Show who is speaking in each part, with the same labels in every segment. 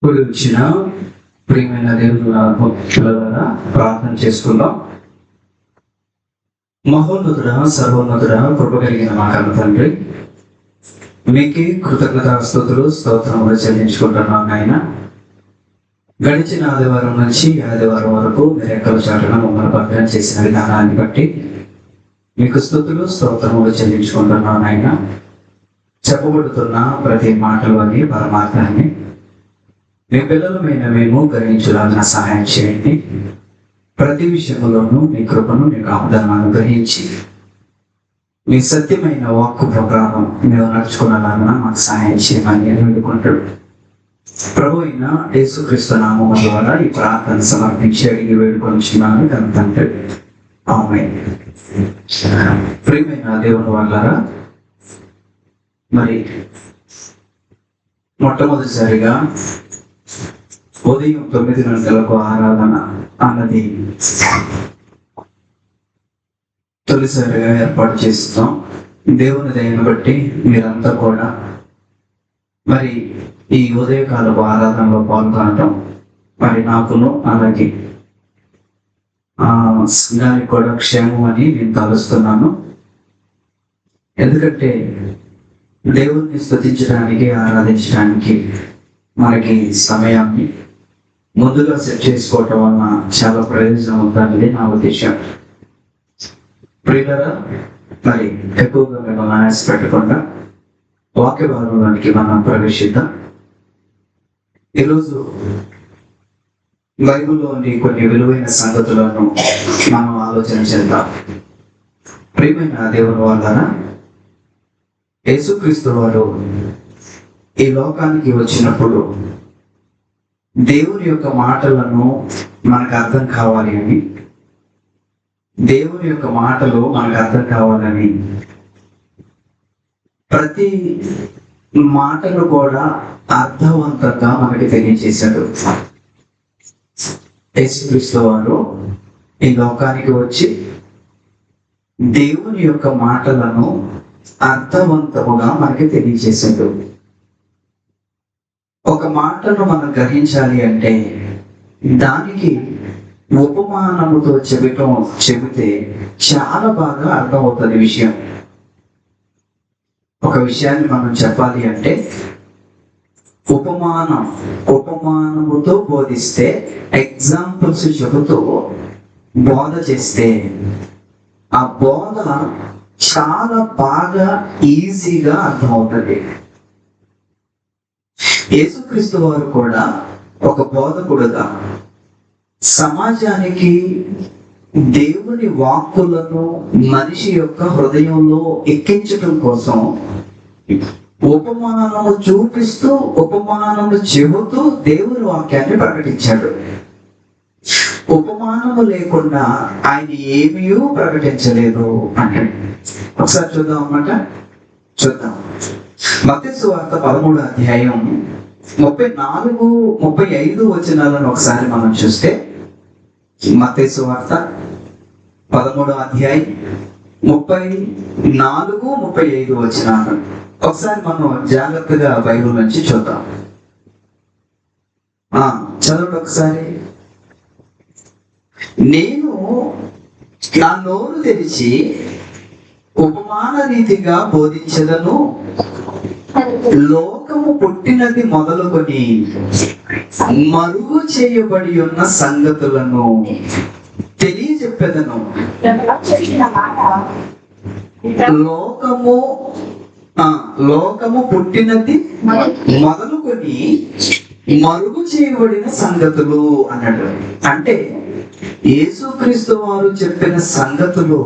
Speaker 1: కూడి వచ్చిన ప్రియమైన దేవుని భక్తులారా ప్రార్థన చేసుకుందాం. మహోన్నతుడ, సర్వోన్నతుడ, కృప కలిగిన మా కన్న తండ్రి, మీకే కృతజ్ఞతాస్తుతులు స్తోత్రములు చెల్లించుకుంటున్నాం నాయన. గడిచిన ఆదివారం నుంచి ఆదివారం వరకు మీరు ఎక్కల చాటున మమ్మల్ని భద్రం చేసిన విధానాన్ని బట్టి మీకు స్తుతులు స్తోత్రములు చెల్లించుకుంటున్నాం నాయన. చెప్పబడుతున్న ప్రతి మాటలోని పరమార్థాన్ని మీ పిల్లలమైన మేము గ్రహించలాగిన సహాయం చేయండి. ప్రతి విషయంలోనూ మీ కృపను, మీ కాపుదలను అనుగ్రహించి మీ సత్యమైన వాక్కు ప్రకారం మేము నడుచుకున్నలాగా మాకు సహాయం చేయమని వేడుకుంటాడు. ప్రభు అయిన యేసుక్రీస్తు నామము ద్వారా ఈ ప్రార్థన సమర్పించి అడిగి వేడుకొనిచున్నాను తండ్రి. ఆమేన్. ప్రియమైన దేవుని వాళ్ళారా, మరి మొట్టమొదటిసారిగా ఉదయం 9 గంటలకు ఆరాధన అన్నది తొలిసారిగా ఏర్పాటు చేస్తాం. దేవుని దయను బట్టి మీరంతా కూడా మరి ఈ ఉదయకాలపు ఆరాధనలో పాల్గొనటం మరి నాకును అలాగే సంఘానికి కూడా క్షేమం అని నేను తలుస్తున్నాను. ఎందుకంటే దేవుణ్ణి స్తుతించడానికి, ఆరాధించడానికి మనకి సమయాన్ని ముందుగా సెట్ చేసుకోవటం వలన చాలా ప్రయోజనం ఉందనేది నా ఉద్దేశం. ప్రియులారా, మరి ఎక్కువగా మిమ్మల్ని ఆశ పెట్టకుండా వాక్య భాగంలోనికి మనం ప్రవేశిద్దాం. ఈరోజు బైబిల్లోని కొన్ని విలువైన సంగతులను మనం ఆలోచన చేద్దాం. ప్రియమైన దేవుని వాళ్ళారా, యేసుక్రీస్తు వారు ఈ లోకానికి వచ్చినప్పుడు దేవుని యొక్క మాటలను మనకు అర్థం కావాలి అని, దేవుని యొక్క మాటలు మనకు అర్థం కావాలని ప్రతి మాటలు కూడా అర్థవంతంగా మనకి తెలియజేశాడు. యేసుక్రీస్తు వారు ఈ లోకానికి వచ్చి దేవుని యొక్క మాటలను అర్థవంతముగా మనకి తెలియజేశాడు. ఒక మాటను మనం గ్రహించాలి అంటే దానికి ఉపమానముతో చెబితే చాలా బాగా అర్థమవుతుంది విషయం. ఒక విషయాన్ని మనం చెప్పాలి అంటే ఉపమానముతో బోధిస్తే, ఎగ్జాంపుల్స్ చెబుతూ బోధ చేస్తే ఆ బోధ చాలా బాగా ఈజీగా అర్థమవుతుంది. యేసుక్రీస్తు వారు కూడా ఒక బోధకుడుగా సమాజానికి దేవుని వాక్కులను మనిషి యొక్క హృదయంలో ఎక్కించడం కోసం ఉపమానము చూపిస్తూ, ఉపమానము చెబుతూ దేవుని వాక్యాన్ని ప్రకటించాడు. ఉపమానము లేకుండా ఆయన ఏమీ ప్రకటించలేదు అంటే ఒకసారి చూద్దాం అన్నమాట. చూద్దాం. మత్తయి సువార్త 13వ అధ్యాయం 34, 35 వచనాలను ఒకసారి మనం చూస్తే, మత్తయి సువార్త 13వ అధ్యాయం 34, 35 వచనాలు ఒకసారి మనం జాగ్రత్తగా బైబిల్ నుంచి చూద్దాం. చదవండి ఒకసారి. నేను నా నోరు తెరిచి ఉపమాన రీతిగా బోధించదను, లోకము పుట్టినది మొదలుకొని మరుగు చేయబడి ఉన్న సంగతులను తెలియజెప్పెదను. లోకము పుట్టినది మొదలుకొని మరుగు చేయబడిన సంగతులు అన్నాడు. అంటే యేసుక్రీస్తు వారు చెప్పిన సంగతులు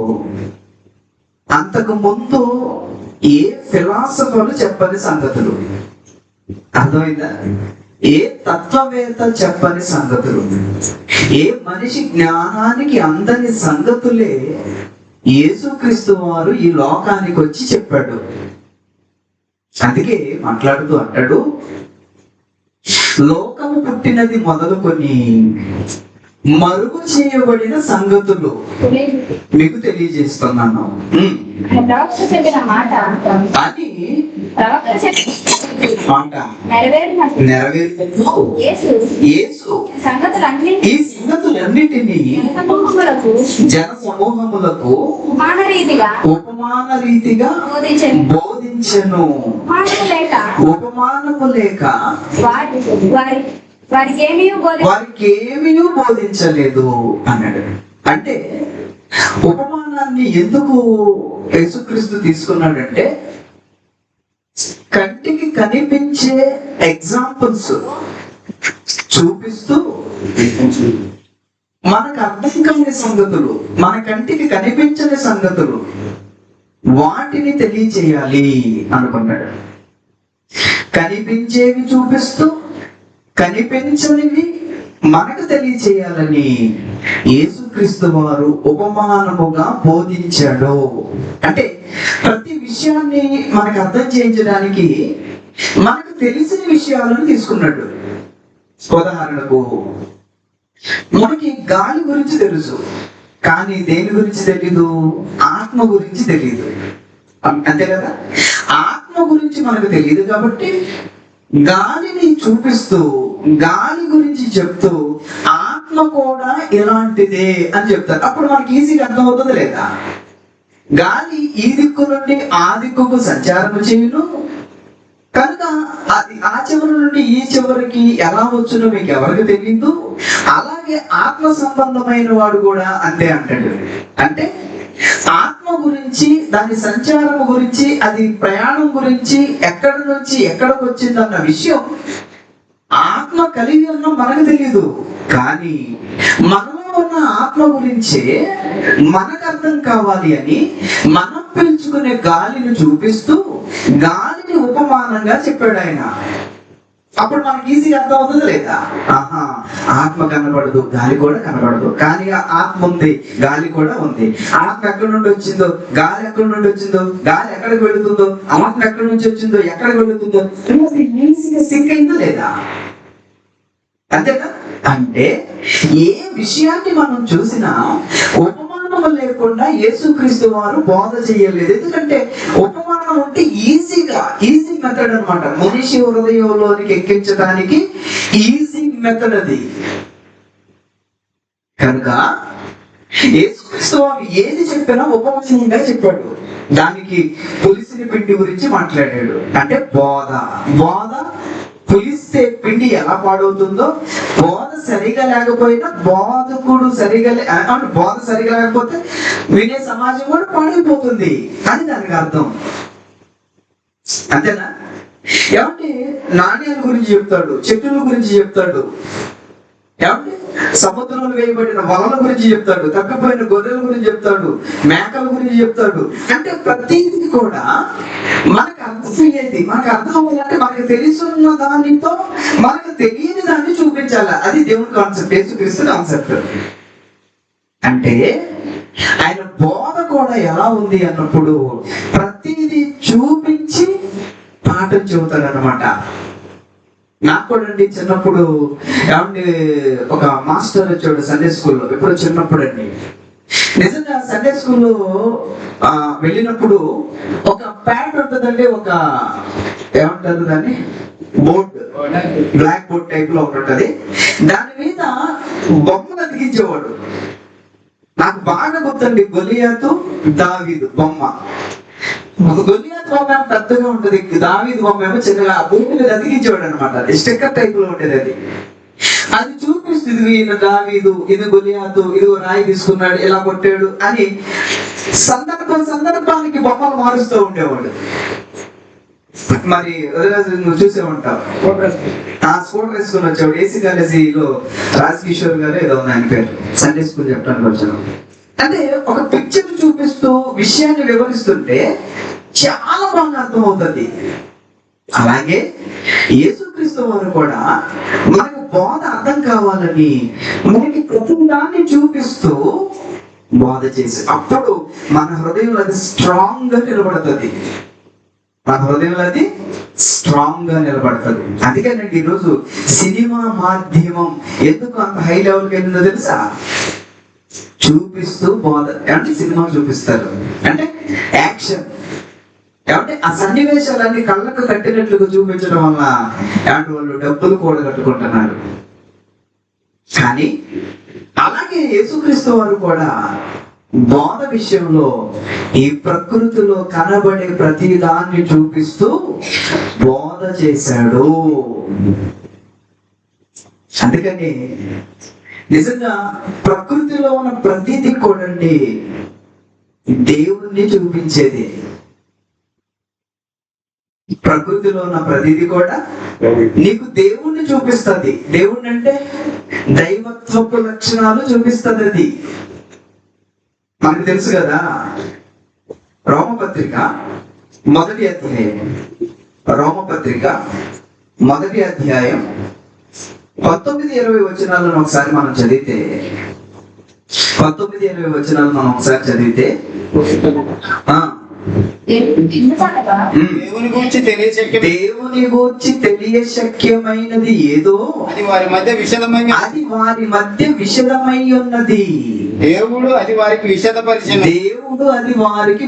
Speaker 1: అంతకు ముందు ఏ ఫిలాసఫర్లు చెప్పని సంగతులు. అర్థమైందా? ఏ తత్వవేత్త చెప్పని సంగతులు, ఏ మనిషి జ్ఞానానికి అందని సంగతులే యేసుక్రీస్తు వారు ఈ లోకానికి వచ్చి చెప్పాడు. అందుకే మాట్లాడుతూ అంటాడు, లోకము పుట్టినది మొదలుకొని మరుగు చేయబడిన సంగతులు మీకు తెలియజేస్తున్నాను అని మాట నెరవేరినట్లు యేసు ఈ సంగతులన్నిటినీ జన సమూహములకు ఉపమాన రీతిగా బోధించెను. ఉపమానము లేక వారికి ఏమీ బోధించలేదు అన్నాడు. అంటే ఉపమానాన్ని ఎందుకు యేసుక్రీస్తు తీసుకున్నాడంటే, కంటికి కనిపించే ఎగ్జాంపుల్స్ చూపిస్తూ మనకు అర్థం కాని సంగతులు, మన కంటికి కనిపించని సంగతులు, వాటిని తెలియచేయాలి అనుకున్నాడు. కనిపించేవి చూపిస్తూ కనిపించనివి మనకు తెలియచేయాలని యేసుక్రీస్తు వారు ఉపమానముగా బోధించాడు. అంటే ప్రతి విషయాన్ని మనకు అర్థం చేయించడానికి మనకు తెలిసిన విషయాలను తీసుకున్నాడు. ఉదాహరణకు, మనకి గాలి గురించి తెలుసు, కానీ దేని గురించి తెలీదు? ఆత్మ గురించి తెలియదు. అంతే కదా? ఆత్మ గురించి మనకు తెలియదు కాబట్టి గాలిని చూపిస్తూ, గాలి గురించి చెప్తూ, ఆత్మ కూడా ఇలాంటిదే అని చెప్తారు. అప్పుడు మనకి ఈజీగా అర్థమవుతుంది లేదా? గాలి ఈ దిక్కు నుండి ఆ దిక్కుకు సంచారం చేయును కనుక అది ఆ చివరి నుండి ఈ చివరికి ఎలా వచ్చునో మీకు ఎవరికి తెలియదు. అలాగే ఆత్మ సంబంధమైన వాడు కూడా అంతే అంటాడు. అంటే ఆత్మ గురించి, దాని సంచారం గురించి, అది ప్రయాణం గురించి, ఎక్కడి నుంచి ఎక్కడికి వచ్చిందన్న విషయం ఆత్మ కలిగి ఉన్న మనకు తెలియదు. కానీ మనలో ఉన్న ఆత్మ గురించే మనకు అర్థం కావాలి అని మనం పీల్చుకునే గాలిని చూపిస్తూ గాలిని ఉపమానంగా చెప్పాడు ఆయన. అప్పుడు మనకి ఈజీగా అర్థం అవుతుంది లేదా? ఆహా, ఆత్మ కనబడదు, గాలి కూడా కనబడదు, కానీ ఆత్మ ఉంది, గాలి కూడా ఉంది. ఆత్మ ఎక్కడి నుండి వచ్చిందో, గాలి ఎక్కడి నుండి వచ్చిందో, గాలి ఎక్కడికి వెళుతుందో, ఆత్మ ఎక్కడి నుంచి వచ్చిందో, ఎక్కడికి వెళుతుందో ఈజీగా సింక్ అయిందో లేదా? అంతేనా? అంటే ఏ విషయాన్ని మనం చూసినా ఉపమానం లేకుండా యేసుక్రీస్తు వారు బోధ చేయలేదు. ఎందుకంటే ఉపమానం అంటే ఈజీ మెథడ్ అన్నమాట. మనిషి హృదయంలోనికి ఎక్కించడానికి ఈజీ మెథడ్ అది. కనుక యేసుక్రీస్తు వారు ఏది చెప్పినా ఉపమానంగా చెప్పాడు. దానికి పులిసిన పిండి గురించి మాట్లాడాడు. అంటే బోధ పులిస్తే పిండి ఎలా పాడవుతుందో, బోధ సరిగా లేకపోయినా బోధకుడు బోధ సరిగా లేకపోతే వినే సమాజం కూడా పాడైపోతుంది అని దానికి అర్థం. అంతేనా? ఏమంటే నాణ్యాల గురించి చెప్తాడు, చెట్టుల గురించి చెప్తాడు, ఏమంటే సముద్రంలో వేయబడిన వలల గురించి చెప్తాడు, తప్పిపోయిన గొర్రెల గురించి చెప్తాడు, మేకల గురించి చెప్తాడు. అంటే ప్రతిదీ కూడా మనకు అర్థమయ్యేది, మనకు అర్థం అవ్వాలంటే మనకు తెలుసున్న దానితో మనకు తెలియని దాన్ని చూపించాలి. అది దేవుని కాన్సెప్ట్, యేసుక్రీస్తు కాన్సెప్ట్. అంటే ఆయన బోధ కూడా ఎలా ఉంది అన్నప్పుడు ప్రతిదీ చూపించి పాఠం చెబుతాడు అన్నమాట. నాకు కూడా అండి చిన్నప్పుడు ఏమంటే ఒక మాస్టర్ వచ్చాడు సండే స్కూల్లో. ఎప్పుడు చిన్నప్పుడు అండి, నిజంగా సండే స్కూల్లో వెళ్ళినప్పుడు ఒక ప్యాడ్ ఉంటుందండి, ఒక ఏమంటారు దాన్ని, బోర్డ్, బ్లాక్ బోర్డ్ టైప్ లో ఒకటి ఉంటది. దాని మీద బొమ్మలు అతికించేవాడు. నాకు బాగా గుర్తండి, గొలియాతు దావీదు బొమ్మ. గొలియాతు బొమ్మ పెద్దగా ఉంటది, దావీదు బొమ్మ ఏమో చిన్నగా భూమి మీద అతికించేవాడు అనమాట. స్టిక్కర్ టైప్ లో ఉండేది. అది చూపిస్తుంది, ఈయన దావీదు, ఇది గొలియాతు, ఇది రాయి తీసుకున్నాడు, ఇలా కొట్టాడు అని సందర్భానికి బొమ్మలు మారుస్తూ ఉండేవాడు. మరి నువ్వు చూసే ఉంటావు, స్కూటర్ వేసుకుని వచ్చాడు. ఏసీ కాలేజీలో రాజ్ కిషోర్ గారు ఏదో ఉంది ఆయన పేరు, సండే స్కూల్ చెప్పడానికి వచ్చాను. అంటే ఒక పిక్చర్ చూపిస్తూ విషయాన్ని వివరిస్తుంటే చాలా బాగా అర్థమవుతుంది. అలాగే యేసుక్రీస్తు వారు కూడా మనకు బోధ అర్థం కావాలని మనకి ప్రతి దాన్ని చూపిస్తూ బోధ చేసి, అప్పుడు మన హృదయంలో అది స్ట్రాంగ్ గా నిలబడుతుంది. మన హృదయంలో అది స్ట్రాంగ్ గా నిలబడుతుంది. అందుకేనండి ఈరోజు సినిమా మాధ్యమం ఎందుకు అంత హై లెవెల్కి వెళ్ళిందో తెలుసా? చూపిస్తూ బోధ. అంటే సినిమా చూపిస్తారు అంటే యాక్షన్, ఏమంటే ఆ సన్నివేశాలన్నీ కళ్ళకు కట్టినట్లుగా చూపించడం వల్ల ఏమంటే వాళ్ళు డబ్బులు కూడగట్టుకుంటున్నారు. కానీ అలాగే యేసుక్రీస్తు వారు కూడా బోధ విషయంలో ఈ ప్రకృతిలో కనబడే ప్రతి దాన్ని చూపిస్తూ బోధ చేశాడు. అందుకని నిజంగా ప్రకృతిలో ఉన్న ప్రతిదీ కూడా దేవుణ్ణి చూపించేది. ప్రకృతిలో ఉన్న ప్రతిదీ కూడా నీకు దేవుణ్ణి చూపిస్తుంది. దేవుణ్ణి అంటే దైవత్వపు లక్షణాలు చూపిస్తుంది. అది మనకు తెలుసు కదా. రోమపత్రిక 1వ అధ్యాయం, రోమపత్రిక 1వ అధ్యాయం 19-20 వచనాలను ఒకసారి మనం చదివితే, 19-20 వచనాలు మనం ఒకసారి చదివితే
Speaker 2: దేవుని గూర్చి
Speaker 1: తెలియశక్యమైనది ఏదో
Speaker 2: అది వారి మధ్య విషదమై
Speaker 1: ఉన్నది.
Speaker 2: దేవుడు అది వారికి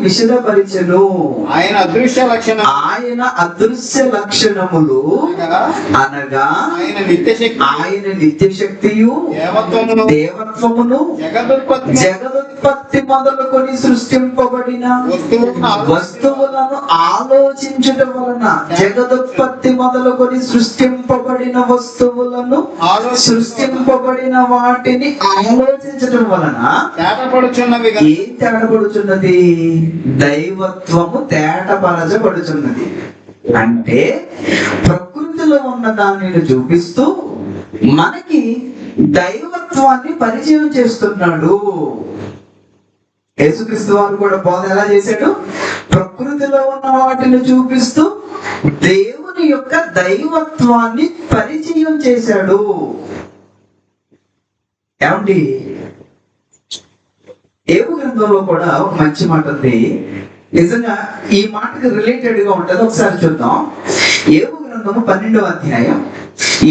Speaker 2: విషదపరిచెను. ఆయన అదృశ్య లక్షణములు
Speaker 1: అనగా
Speaker 2: ఆయన
Speaker 1: నిత్య శక్తియు దేవత్వమును జగదుత్పత్తి మొదలుకొని సృష్టింపబడిన వస్తువులను ఆలోచించడం వలన, జగదుత్పత్తి మొదలుకొని సృష్టింపబడిన వస్తువులను సృష్టింపబడిన వాటిని ఆలోచించడం వలన ఏం తేటపడుచున్నది? దైవత్వము తేటపరచబడుచున్నది. అంటే ప్రకృతిలో ఉన్న దానిని చూపిస్తూ మనకి దైవత్వాన్ని పరిచయం చేస్తున్నాడు. యేసుక్రీస్తు వారు కూడా బోధ ఎలా చేశాడు? ప్రకృతిలో ఉన్న వాటిని చూపిస్తూ దేవుని యొక్క దైవత్వాన్ని పరిచయం చేశాడు. ఏమండి, ఏబు గ్రంథంలో కూడా ఒక మంచి మాట ఉంది. నిజంగా ఈ మాటకి రిలేటెడ్ గా ఉంటది. ఒకసారి చూద్దాం. ఏబు గ్రంథము 12వ అధ్యాయం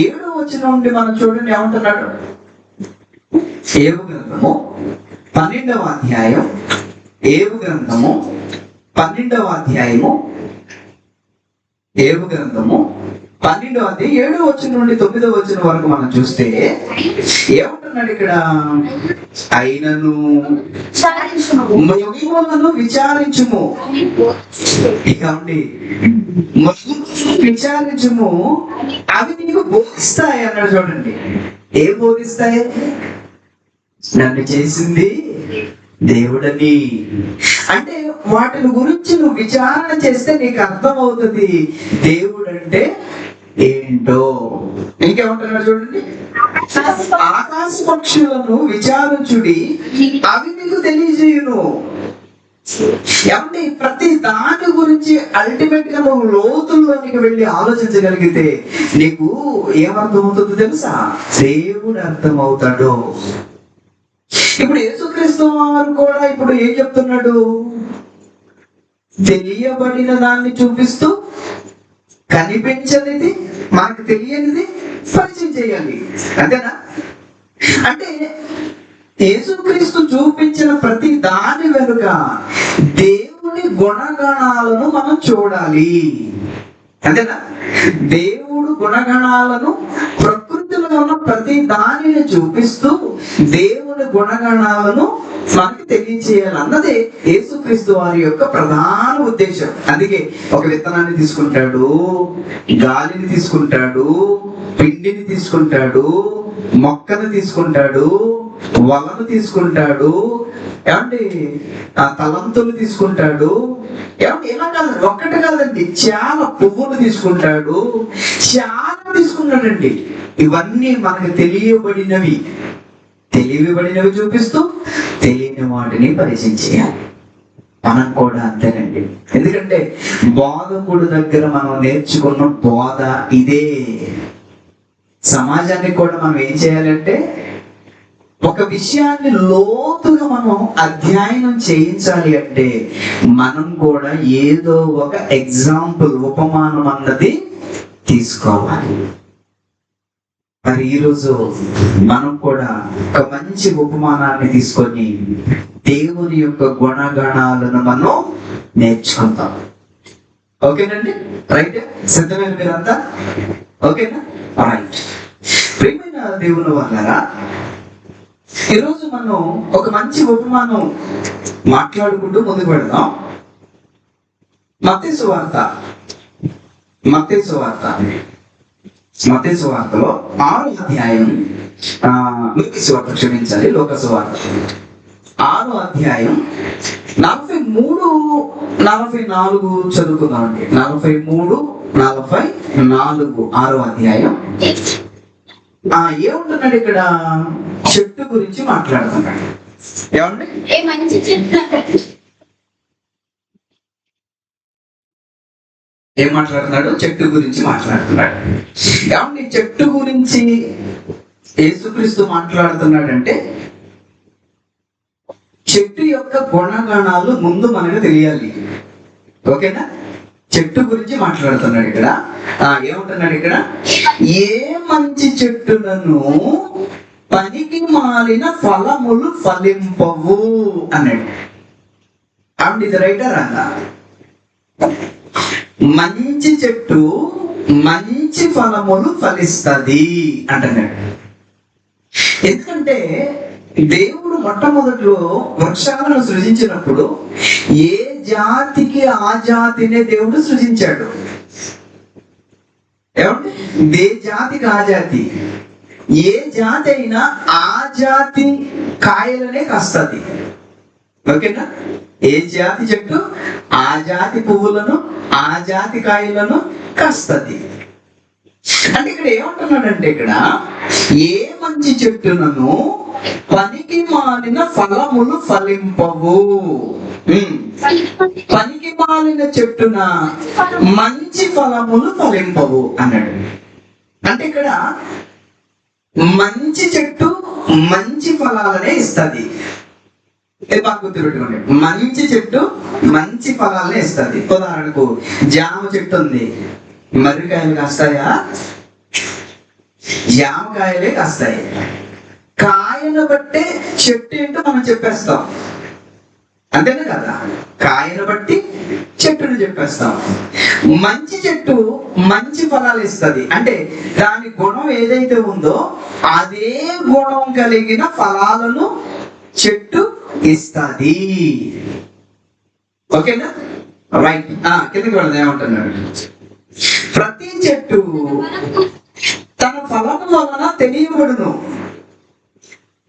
Speaker 1: 7వ వచనం నుండి మనం చూడండి ఏమంటున్నాడు. ఏబు గ్రంథము 12వ అధ్యాయం, ఏబు గ్రంథము 12వ అధ్యాయము, ఏబు గ్రంథము 12వ అధ్యాయం 7వ వచనం నుండి 9వ వచనం వరకు మనం చూస్తే ఏమంటున్నాడు ఇక్కడ? అయినను మహిమలను విచారించుము. ఇక ఉండి విచారించుము, అవి నీకు బోధిస్తాయి అన్నాడు. చూడండి, ఏం బోధిస్తాయి? నన్ను చేసింది దేవుడని. అంటే వాటిని గురించి నువ్వు విచారణ చేస్తే నీకు అర్థమవుతుంది దేవుడు అంటే ఏంటో. ఇంకేమంటున్నాడు చూడండి, ఆకాశ పక్షులను విచారించుడి, అవి నీకు తెలియజేయును. ఏమంటే ప్రతి దాని గురించి అల్టిమేట్ గా నువ్వు లోతుల్లోనికి వెళ్ళి ఆలోచించగలిగితే నీకు ఏమర్థమవుతుందో తెలుసా? దేవుడు అర్థమవుతాడు. ఇప్పుడు యేసుక్రీస్తు వారు కూడా ఇప్పుడు ఏం చెప్తున్నాడు? తెలియబడిన దాన్ని చూపిస్తూ కనిపించనిది, మనకు తెలియనిది పరిచయం చేయాలి. అంతేనా? అంటే యేసుక్రీస్తు చూపించిన ప్రతి దాని వెనుక దేవుని గుణగణాలను మనం చూడాలి. అంతేనా? దేవుడు గుణగణాలను ప్రకృతిలో ఉన్న ప్రతి దానిని చూపిస్తూ దేవుని గుణగణాలను మనకి తెలియచేయాలి అన్నదే యేసుక్రీస్తు వారి యొక్క ప్రధాన ఉద్దేశం. అందుకే ఒక విత్తనాన్ని తీసుకుంటాడు, గాలిని తీసుకుంటాడు, పిండిని తీసుకుంటాడు, మొక్కను తీసుకుంటాడు, వలను తీసుకుంటాడు, ఏమంటే ఆ తలంతులు తీసుకుంటాడు. ఏమంటే ఇలా కాదు, ఒక్కటి కాదండి, చాలా పువ్వులు తీసుకుంటాడు, చాలా తీసుకున్నాడండి. ఇవన్నీ మనకు తెలియబడినవి చూపిస్తూ తెలియని వాటిని పరిచయం చేయాలి. మనం కూడా అంతేనండి. ఎందుకంటే బోధకుడు దగ్గర మనం నేర్చుకున్న బోధ ఇదే. సమాజానికి కూడా మనం ఏం చేయాలంటే ఒక విషయాన్ని లోతుగా మనం అధ్యయనం చేయించాలి అంటే మనం కూడా ఏదో ఒక ఎగ్జాంపుల్, ఉపమానం అన్నది తీసుకోవాలి. మరి ఈరోజు మనం కూడా ఒక మంచి ఉపమానాన్ని తీసుకొని దేవుని యొక్క గుణగణాలను మనం నేర్చుకుందాం. ఓకేనండి, రైట్? సిద్ధమైన మీరంతా? ఓకేనా? రైట్. ప్రియమైన దేవుని వల్ల ఈరోజు మనం ఒక మంచి ఉపమానం మాట్లాడుకుంటూ ముందుకు వెళదాం. మత్తయి సువార్తలో 6వ అధ్యాయం, లోక సువార్త 6వ అధ్యాయం 43-44 చదువుకుందామండి. 43-44 6వ అధ్యాయం. ఏముంటున్నాడు ఇక్కడ? చెట్టు గురించి మాట్లాడుతున్నాడు. ఏమండి? ఏం మాట్లాడుతున్నాడు? చెట్టు గురించి మాట్లాడుతున్నాడు. ఏమండి? చెట్టు గురించి యేసుక్రీస్తు మాట్లాడుతున్నాడంటే చెట్టు యొక్క గుణగణాలు ముందు మనకు తెలియాలి. ఓకేనా? చెట్టు గురించి మాట్లాడుతున్నాడు ఇక్కడ. ఏమంటున్నాడు ఇక్కడ? ఏ మంచి చెట్టులను పనికి మాలిన ఫలములు ఫలింపవు అన్నాడు. అవును, ఇది రైటర్ అన్న. మంచి చెట్టు మంచి ఫలములు ఫలిస్తుంది అంటున్నాడు. ఎందుకంటే దేవుడు మొట్టమొదటిలో వృక్షాలను సృజించినప్పుడు ఏ జాతికి ఆ జాతినే దేవుడు సృజించాడు. ఏమంటే ఏ జాతికి ఆ జాతి, ఏ జాతి అయినా ఆ జాతి కాయలనే కాస్తుంది. ఓకేనా? ఏ జాతి చెట్టు ఆ జాతి పువ్వులను, ఆ జాతి కాయలను కాస్తుంది. అంటే ఇక్కడ ఏమంటున్నాడంటే, ఇక్కడ ఏ మంచి చెట్టులను పనికి మాలిన ఫలములు ఫలింపవు. పనికి మాలిన చెట్టున మంచి ఫలములు ఫలింపవు అన్నాడు. అంటే ఇక్కడ మంచి చెట్టు మంచి ఫలాలనే ఇస్తుంది. బాగా గుర్తుపెట్టుకోండి, మంచి చెట్టు మంచి ఫలాలనే ఇస్తుంది. ఉదాహరణకు జామ చెట్టు ఉంది, మర్రికాయలు కాస్తాయా? జామకాయలే కాస్తాయి. కాయను బట్టే చెట్టు ఏంటో మనం చెప్పేస్తాం, అంతేనా కదా? కాయను బట్టి చెట్టును చెప్పేస్తాం. మంచి చెట్టు మంచి ఫలాలు ఇస్తుంది అంటే దాని గుణం ఏదైతే ఉందో అదే గుణం కలిగిన ఫలాలను చెట్టు ఇస్తుంది. ఓకేనా? రైట్. కిందకి వెళ్దాం. ఏమంటున్నాడు? ప్రతి చెట్టు తన ఫలము వలన తెలియబడును.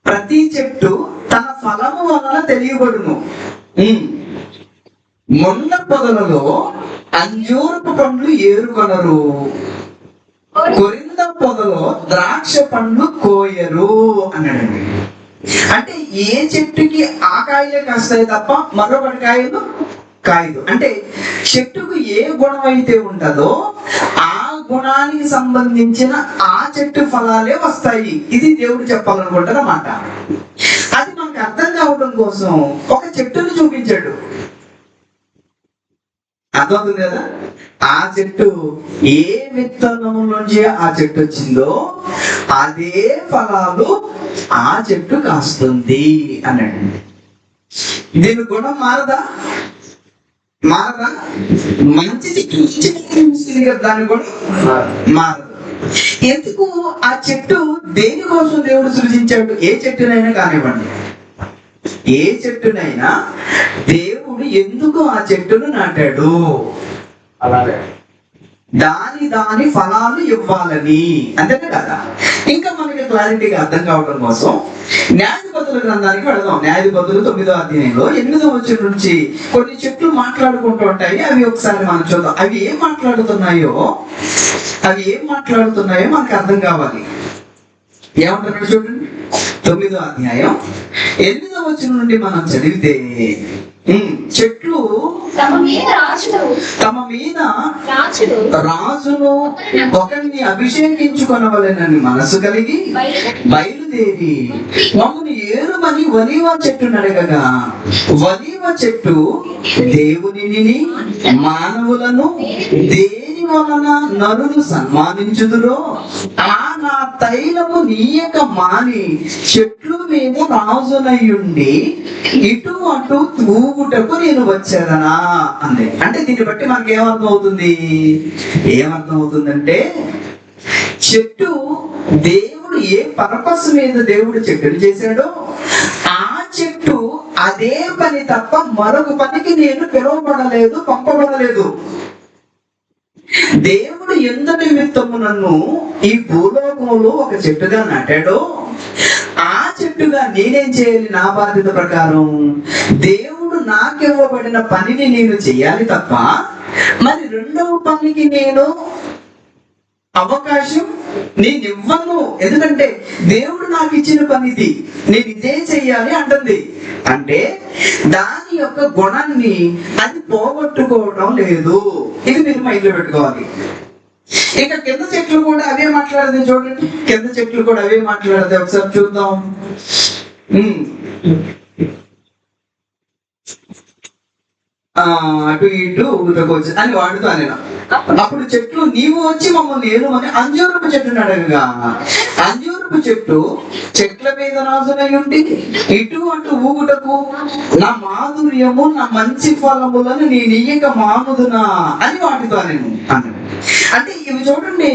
Speaker 1: ప్రతి చెట్టు తన ఫలము వలన తెలియబడును. మొన్న పొదలలో అంజూరపు పండ్లు ఏరుకొనరు, కొరింద పొదలో ద్రాక్ష పండ్లు కోయరు అన్నాడండి. అంటే ఏ చెట్టుకి ఆ కాయలే కాస్తాయి తప్ప మరొకటి కాయలు కాయదు. అంటే చెట్టుకు ఏ గుణం అయితే ఉంటుందో ఆ గుణానికి సంబంధించిన ఆ చెట్టు ఫలాలే వస్తాయి. ఇది దేవుడు చెప్పాలనుకుంటారన్నమాట. అది మనకు అర్థం కావడం కోసం ఒక చెట్టును చూపించాడు. అర్థమవుతుంది కదా? ఆ చెట్టు ఏ విత్తనం నుంచి ఆ చెట్టు వచ్చిందో అదే ఫలాలు ఆ చెట్టు కాస్తుంది అన్నాడు. దీని గుణం మారదా? మంచి చెట్టు దాని గుణం మారదు. ఎందుకు? ఆ చెట్టు దేనికోసం దేవుడు సృజించాడు? ఏ చెట్టునైనా కానివ్వండి, ఏ చెట్టునైనా దేవుడు ఎందుకు ఆ చెట్టును నాటాడు? అలాగే దాని ఫలాలు ఇవ్వాలని, అంతేనా కదా? ఇంకా మనకి క్లారిటీగా అర్థం కావడం కోసం న్యాయాధిపతుల గ్రంథానికి వెళదాం. న్యాయాధిపతులు 9వ అధ్యాయంలో 8వ వచనం నుంచి కొన్ని చెట్లు మాట్లాడుకుంటూ ఉంటాయి. అవి ఒకసారి మనం చూద్దాం. అవి ఏం మాట్లాడుతున్నాయో మనకు అర్థం కావాలి. ఏమంటున్నాడు చూడండి. 9వ అధ్యాయం 8వ వచనం నుండి మనం చదివితే, చెట్లు తమ మీద రాజును ఒకరిని అభిషేకించుకొనవలెనని మనసు కలిగి బయలుదేరి మమ్మల్ని ఏరుమని ఒలీవ చెట్టును అడగగా, ఒలీవ చెట్టు దేవునిని మానవులను దేని
Speaker 2: వలన నరులు సన్మానించుదురో ఆ నా తైలము నీయక మాని చెట్లు మీద రాజునయ్యుండి ఇటు అటు తూగుటకు నేను వచ్చేదనా అంది. అంటే దీన్ని బట్టి మనకి ఏమర్థం అవుతుంది? ఏమర్థం అవుతుందంటే, చెట్టు దేవుడు ఏ పర్పస్ మీద దేవుడు చెట్టును చేశాడో ఆ చెట్టు అదే పని తప్ప మరొక పనికి నేను పిలువబడలేదు, పంపబడలేదు. దేవుడు ఎందు నిమిత్తము నన్ను ఈ భూలోకంలో ఒక చెట్టుగా నాటాడో ఆ చెట్టుగా నేనేం చేయాలి? నా బాధ్యత ప్రకారం దేవుడు నాకివ్వబడిన పనిని నేను చేయాలి తప్ప మరి రెండవ పనికి నేను అవకాశం నేను ఇవ్వను. ఎందుకంటే దేవుడు నాకు ఇచ్చిన పని ఇది, నేను ఇదే చెయ్యాలి అంటుంది. అంటే దాని యొక్క గుణాన్ని అది పోగొట్టుకోవడం లేదు. ఇది మీరు మైండ్లో పెట్టుకోవాలి. ఇక కింద చెట్లు కూడా అవే మాట్లాడదు. చూడండి, కింద చెట్లు కూడా అవే మాట్లాడదు. ఒకసారి చూద్దాం. అటు ఇటు ఊరుకోవచ్చు అని వాడుతా నేను. అప్పుడు చెట్లు నీవు వచ్చి మమ్మల్ని ఏలుమని అంజూరపు చెట్టును అడగగా, అంజూరపు చెట్టు చెట్ల మీద రాజునై ఉండి ఇటు అటు ఊగుటకు నా మాధుర్యము నా మంచి ఫలములను నేను ఇయ్యక మానుదునా అని వాడుతా నేను అన్నాడు. అంటే ఇవి చూడండి,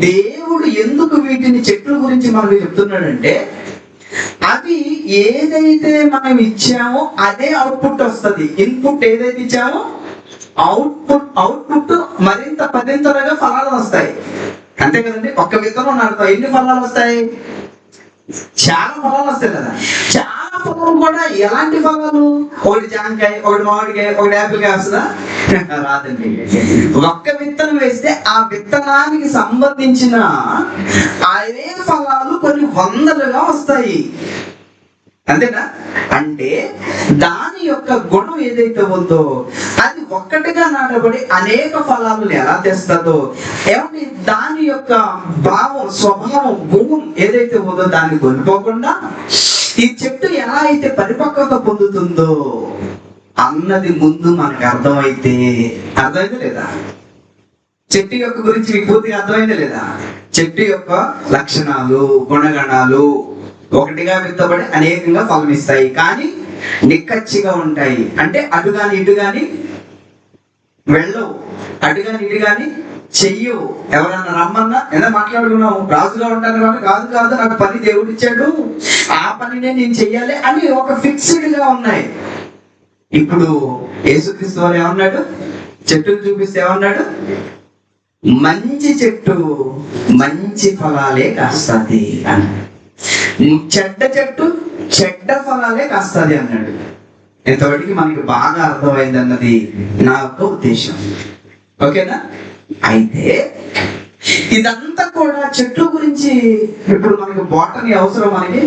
Speaker 2: దేవుడు ఎందుకు వీటిని చెట్ల గురించి మనకు చెప్తున్నాడంటే, అవి ఏదైతే మనం ఇచ్చామో అదే అవుట్పుట్ వస్తుంది. ఇన్పుట్ ఏదైతే ఇచ్చామో అవుట్పుట్ మరింత పదింతలుగా ఫలాలు వస్తాయి. అంతే కదండి. ఒక్క విత్తనం నాటుతాం, ఎన్ని ఫలాలు వస్తాయి? చాలా ఫలాలు వస్తాయి కదా. చాలా ఫలాలు కూడా ఎలాంటి ఫలాలు? ఒకటి జాంకాయ, ఒకటి మామిడికాయ, ఒకటి యాపిల్కాయ వస్తుందా? రాదండి. ఒక్క విత్తనం వేస్తే ఆ విత్తనానికి సంబంధించిన అవే ఫలాలు కొన్ని వందలుగా వస్తాయి. అంతేనా? అంటే దాని యొక్క గుణం ఏదైతే ఉందో అది ఒక్కటిగా నాటబడి అనేక ఫలాలను ఎలా తెస్తుందో, ఏమంటే దాని యొక్క భావం, స్వభావం, గుణం ఏదైతే ఉందో దాన్ని కోల్పోకుండా ఈ చెట్టు ఎలా అయితే పరిపక్వత పొందుతుందో అన్నది ముందు మనకు అర్థమైతే, అర్థమైంది లేదా? చెట్టు యొక్క గురించి మీకు పూర్తిగా అర్థమైంది లేదా? చెట్టు యొక్క లక్షణాలు, గుణగణాలు ఒకటిగా విత్తబడి అనేకంగా ఫలం ఇస్తాయి, కానీ నిక్కచ్చిగా ఉంటాయి. అంటే అటు గాని ఇటు గాని వెళ్ళవు, అటు గాని ఇటు గాని చెయ్యవు. ఎవరన్నా రమ్మన్నా ఏదో మాట్లాడుకున్నావు, రాజుగా ఉంటాను కాబట్టి కాదు కాదు నాకు పని దేవుడు ఇచ్చాడు, ఆ పనినే నేను చెయ్యాలి అని ఒక ఫిక్స్డ్ గా ఉన్నాయి. ఇప్పుడు యేసుక్రీస్తు వారు ఏమన్నాడు? చెట్టును చూపిస్తే ఏమన్నాడు? మంచి చెట్టు మంచి ఫలాలే కాస్తుంది అన్నాడు. చెడ్డ చెట్టు చెడ్డ ఫలాలే కాస్తుంది అన్నాడు. ఇంతవరకు మనకి బాగా అర్థమైంది అన్నది నా యొక్క ఉద్దేశం. ఓకేనా? అయితే ఇదంతా కూడా చెట్ల గురించి. ఇప్పుడు మనకి బాటనీ అవసరం, మనకి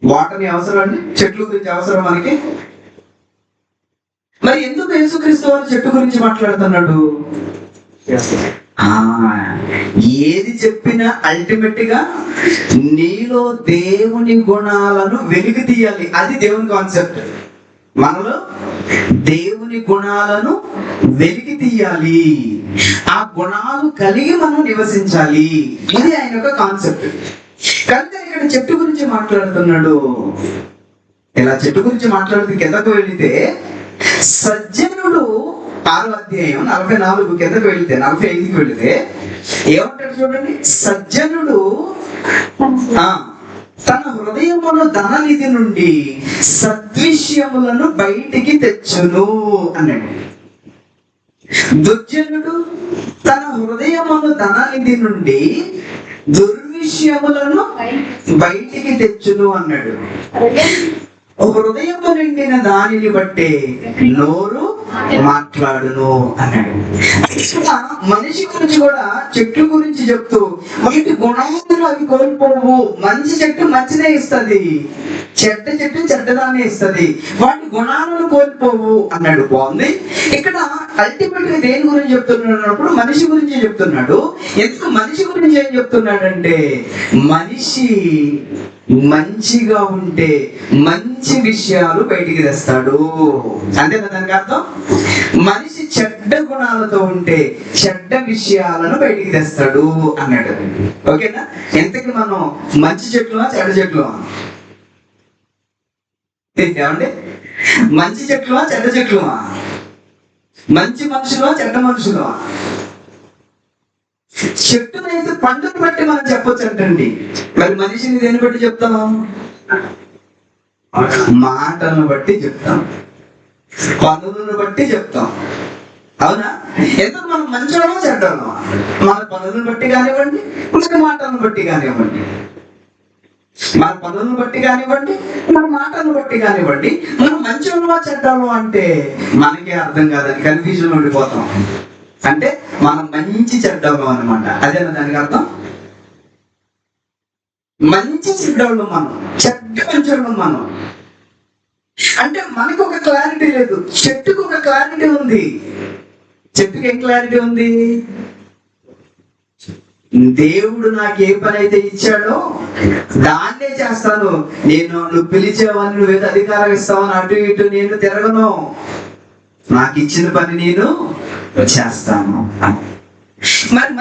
Speaker 2: బాటనీ అవసరం అండి, చెట్ల గురించి అవసరం మనకి. మరి ఎందుకు యేసుక్రీస్తు వారు చెట్టు గురించి మాట్లాడుతున్నాడు? ఏది చెప్పినా అల్టిమేట్ గా నీలో దేవుని గుణాలను వెలికి తీయాలి. అది దేవుని కాన్సెప్ట్. మనలో దేవుని గుణాలను వెలికి తీయాలి, ఆ గుణాలు కలిగి మనం నివసించాలి. ఇది ఆయన యొక్క కాన్సెప్ట్. కనుక ఇక్కడ చెట్టు గురించి మాట్లాడుతున్నాడు. ఇలా చెట్టు గురించి మాట్లాడుతూ కిందకు వెళితే సజ్జనుడు 6వ అధ్యాయం 44 కిందకు వెళితే 45కి వెళితే ఏమంటాడు చూడండి. సజ్జనుడు తన హృదయమును ధననిధి నుండి సద్విషయములను బయటికి తెచ్చును అన్నాడు. దుర్జనుడు తన హృదయమును ధననిధి నుండి దుర్విషయములను బయటికి తెచ్చును అన్నాడు. హృదయము నిండిన దానిని బట్టి నోరు మాట్లాడును అన్నాడు. మనిషి గురించి కూడా చెట్టు గురించి చెప్తూ వాటి గుణాలు అవి కోల్పోవు. మంచి చెట్టు మంచిదే ఇస్తుంది, చెడ్డ చెట్టు చెడ్డదానే ఇస్తుంది, వాటి గుణాలను కోల్పోవు అన్నాడు. బాగుంది. ఇక్కడ అల్టిమేట్ గా దేని గురించి చెప్తున్నాడు? మనిషి గురించి చెప్తున్నాడు. ఎందుకు మనిషి గురించి ఏం చెప్తున్నాడంటే, మనిషి మంచిగా ఉంటే మంచి విషయాలు బయటికి తెస్తాడు. అంతే కదా దానికి అర్థం? మనిషి చెడ్డ గుణాలతో ఉంటే చెడ్డ విషయాలను బయటికి తెస్తాడు అన్నాడు. ఓకేనా? ఎంతకి మనం మంచి చెట్లువా చెడ్డ చెట్లువా? ఏమండి? మంచి చెట్లువా చెడ్డ చెట్లువా? మంచి మనుషులువా చెడ్డ మనుషులువా? చెట్టునైతే పండును బట్టి మనం చెప్పొచ్చు అంటండి. మరి మనిషిని దేని బట్టి చెప్తాము? మాటలను బట్టి చెప్తాం, పనులను బట్టి చెప్తాం. అవునా? ఎందుకు మనం మంచివాళ్ళమా చెడ్డవాళ్ళమా? మన పనులను బట్టి కానివ్వండి, మన మాటలను బట్టి కానివ్వండి, మన పనులను బట్టి కానివ్వండి, మన మాటలను బట్టి కానివ్వండి, మనం మంచివాళ్ళమా చెడ్డవాళ్ళమా అంటే మనకే అర్థం కాదని కన్ఫ్యూజన్ ఉండిపోతాం. అంటే మనం మంచి చెడ్డవాళ్ళం అనమాట. అదేనా దానికి అర్థం? మంచి చెడ్డవాళ్ళం మనం, చెడ్డ మంచివాళ్ళం మనం. అంటే మనకు ఒక క్లారిటీ లేదు, చెట్టుకు ఒక క్లారిటీ ఉంది. చెట్టుకి ఏం క్లారిటీ ఉంది? దేవుడు నాకు ఏ పని అయితే ఇచ్చాడో దాన్నే చేస్తాను. నువ్వు పిలిచేవని, నువ్వేదో అధికారం ఇస్తావని అటు ఇటు నేను తిరగను. నాకు ఇచ్చిన పని నేను చేస్తాను. మరి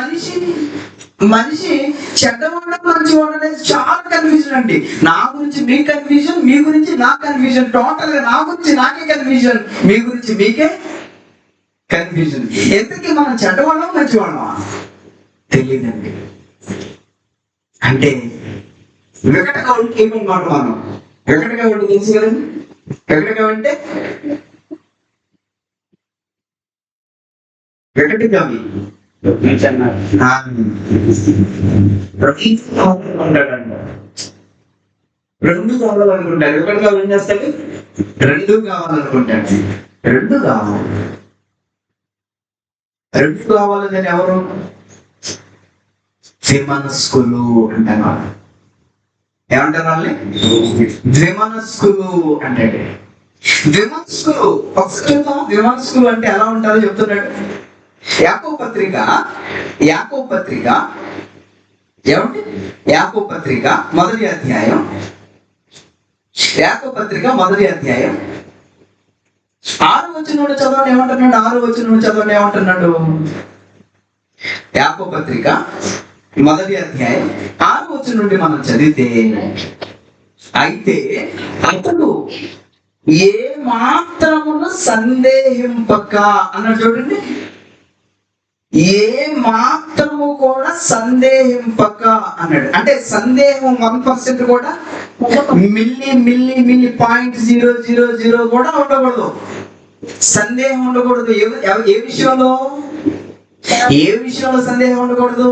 Speaker 2: మనిషి చెడ్డవాడు మంచివాడు అనేది చాలా కన్ఫ్యూజన్ అండి. నా గురించి మీ కన్ఫ్యూజన్, మీ గురించి నా కన్ఫ్యూజన్, టోటల్ గా నా గురించి నాకే కన్ఫ్యూజన్, మీ గురించి మీకే కన్ఫ్యూజన్. ఎంతకీ మనం చెడ్డవాళ్ళం మంచివాళ్ళమా తెలియదండి. అంటే వికటగా ఉంటే ఏమన్నమాట? మనం వికటగా ఉంటే తెలుసు కదండి. వికటగా అంటే వికటి కవి రెండు కావాలనుకుంటాడు. ఒకటి కావాలి ఏం చేస్తాడు? రెండు కావాలనుకుంటాడు. రెండు కావాలని ఎవరు? ద్విమనస్కులు అంటారు. ఏమంటారు వాళ్ళని? ద్విమనస్కులు అంటాడు. ద్విమనస్కులు ద్విమనస్కులు అంటే ఎలా ఉంటారో చెప్తున్నాడు. యాకోబు పత్రిక ఏమంటే యాకోబు పత్రిక మొదటి అధ్యాయం 6వ వచనం చదవండి ఏమంటున్నాడు? 6వ వచనం చదవండి ఏమంటున్నాడు? యాకోబు పత్రిక మొదటి అధ్యాయం 6వ వచనం నుండి మనం చదివితే, అయితే అతడు ఏ మాత్రమును సందేహింపక అన్నాడు. చూడండి, ఏ మాత్రము కూడా సందేహింపక అన్నాడు. అంటే సందేహం 1% కూడా, మిల్లీ .000 కూడా ఉండకూడదు. సందేహం ఉండకూడదు. ఏ విషయంలో సందేహం ఉండకూడదు?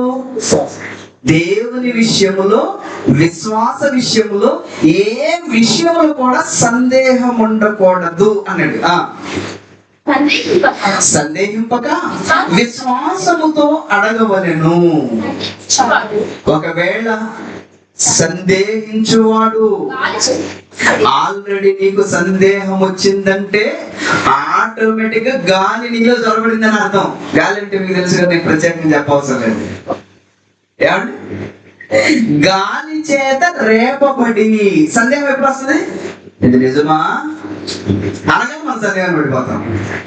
Speaker 2: దేవుని విషయములో, విశ్వాస విషయములో, ఏ విషయంలో కూడా సందేహం ఉండకూడదు అన్నాడు. సందేహింపక విశ్వాసముతో అడగవలెను. ఒకవేళ సందేహించువాడు, ఆల్రెడీ నీకు సందేహం వచ్చిందంటే ఆటోమేటిక్ గా గాలి నీలో చొరబడింది అని అర్థం. గాలి అంటే మీకు తెలుసు కదా, నేను ప్రత్యేకంగా చెప్పవసరం లేదు. ఏమండి? గాలి చేత రేపబడి సందేహం ఎప్పుడు వస్తుంది? ఇది నిజమా అనగా మన సందేహాన్ని పడిపోతాం.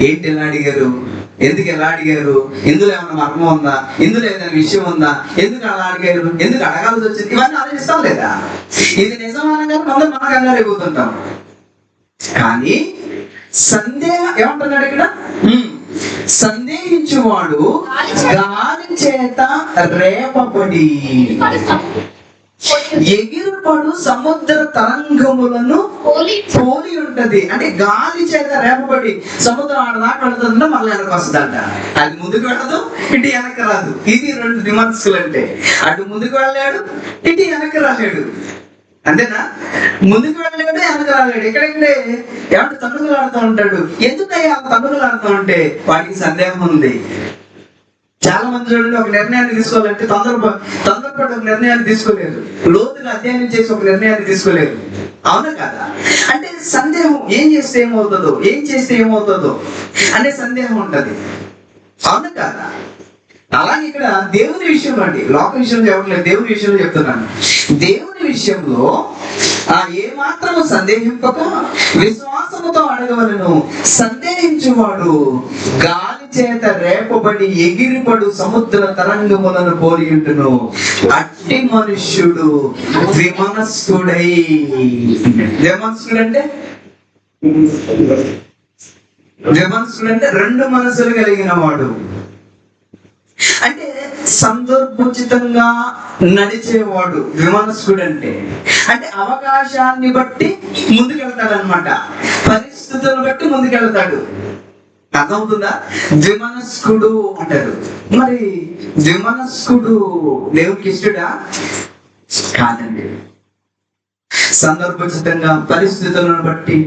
Speaker 2: ఏంటి ఎలా అడిగారు, ఎందుకు ఎలా అడిగారు, ఇందులో ఏమైనా మర్మం ఉందా, ఇందులో ఏదైనా విషయం ఉందా, ఎందుకు అలా అడిగారు, ఎందుకు అడగాల్సి వచ్చింది, ఇవన్నీ ఆలోచిస్తాం లేదా? ఇది నిజం అనగానే మనం కంగారు అయిపోతుంటాం. కానీ సందేహం ఏమంటున్నాడు ఇక్కడ? సందేహించువాడు గాలి చేత రేపబడి ఎగిరిపడు సముద్ర తరంగములను పోలి ఉంటది. అంటే గాలి చేత రేపబడి సముద్రం ఆడదాకా వెళుతుందంటే మళ్ళీ వెనక్కి వస్తుందంట. అది ముందుకు వెళ్ళదు, ఇటు వెనక్కి రాదు. ఇది రెండు విమర్శలు. అంటే అటు ముందుకు వెళ్ళాడు, ఇటు వెనక్కి రాలేడు. అంతేనా? ముందుకు వెళ్ళాడు, వెనక్కి రాలేడు. ఇక్కడెక్కడే ఏమంటే తన్నుగులు ఆడుతూ ఉంటాడు. ఎందుకయ్యా తన్నుగులు ఆడుతూ ఉంటే వాటికి సందేహం ఉంది. చాలా మంది చూడండి, ఒక నిర్ణయాన్ని తీసుకోవాలంటే తొందరపడి ఒక నిర్ణయాన్ని తీసుకోలేదు, లోతుగా అధ్యయనం చేసి ఒక నిర్ణయాన్ని తీసుకోలేదు. అవునా కదా? అంటే సందేహం, ఏం చేస్తే ఏమవుతుందో అనే సందేహం ఉంటది. అవునా కదా? అలాగే ఇక్కడ దేవుని విషయంలో అండి, లోక విషయంలో చెప్పట్లేదు, దేవుని విషయంలో చెప్తున్నాను. దేవుని విషయంలో ఏ మాత్రము సందేహింపక విశ్వాసముతో అడగవలను. సందేహించువాడు గాలి చేత రేపబడి ఎగిరిపడు సముద్ర తరంగములను పోలి ఉంటును. అట్టి మనుష్యుడు ద్విమనస్కుడై. ద్విమనస్కుడు అంటే రెండు మనసులు కలిగిన వాడు. అంటే సందర్భోచితంగా నడిచేవాడు విమనస్కుడు. అంటే అవకాశాన్ని బట్టి ముందుకెళ్తాడు అనమాట, పరిస్థితులను బట్టి ముందుకెళ్తాడు. అర్థమవుతుందా? ద్విమనస్కుడు అంటారు. మరి ద్విమనస్కుడు దేవునికి ఇష్టడా? కాదండి. సందర్భోచితంగా పరిస్థితులను బట్టి.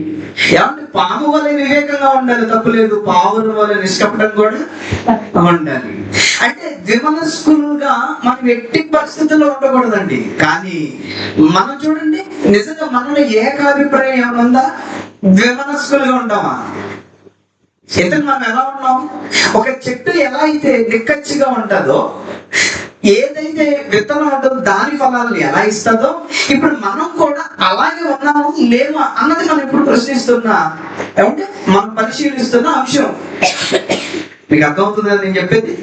Speaker 2: ఏమంటే పాము వలె వివేకంగా ఉండాలి, తప్పులేదు. పావుల వలె నిష్కపటం కూడా ఉండాలి. అంటే ద్విమనస్కులుగా మనం ఎట్టి పరిస్థితుల్లో ఉండకూడదండి. కానీ మనం చూడండి, నిజంగా మనలో ఏకాభిప్రాయం ఏమైనా ఉందా? ద్విమనస్కులుగా ఉంటామా? ఇతను మనం ఎలా ఉన్నాం? ఒక చెట్టు ఎలా అయితే నిక్కచ్చిగా ఉంటుందో, ఏదైతే విత్తనం ఉంటుందో దాని ఫలాలను ఎలా ఇస్తుందో, ఇప్పుడు మనం కూడా అలాగే ఉన్నాము లేమా అన్నది మనం ఇప్పుడు ప్రశ్నిస్తున్నా, అంటే మనం పరిశీలిస్తున్న అంశం. మీకు అర్థమవుతుంది కదా నేను చెప్పేది?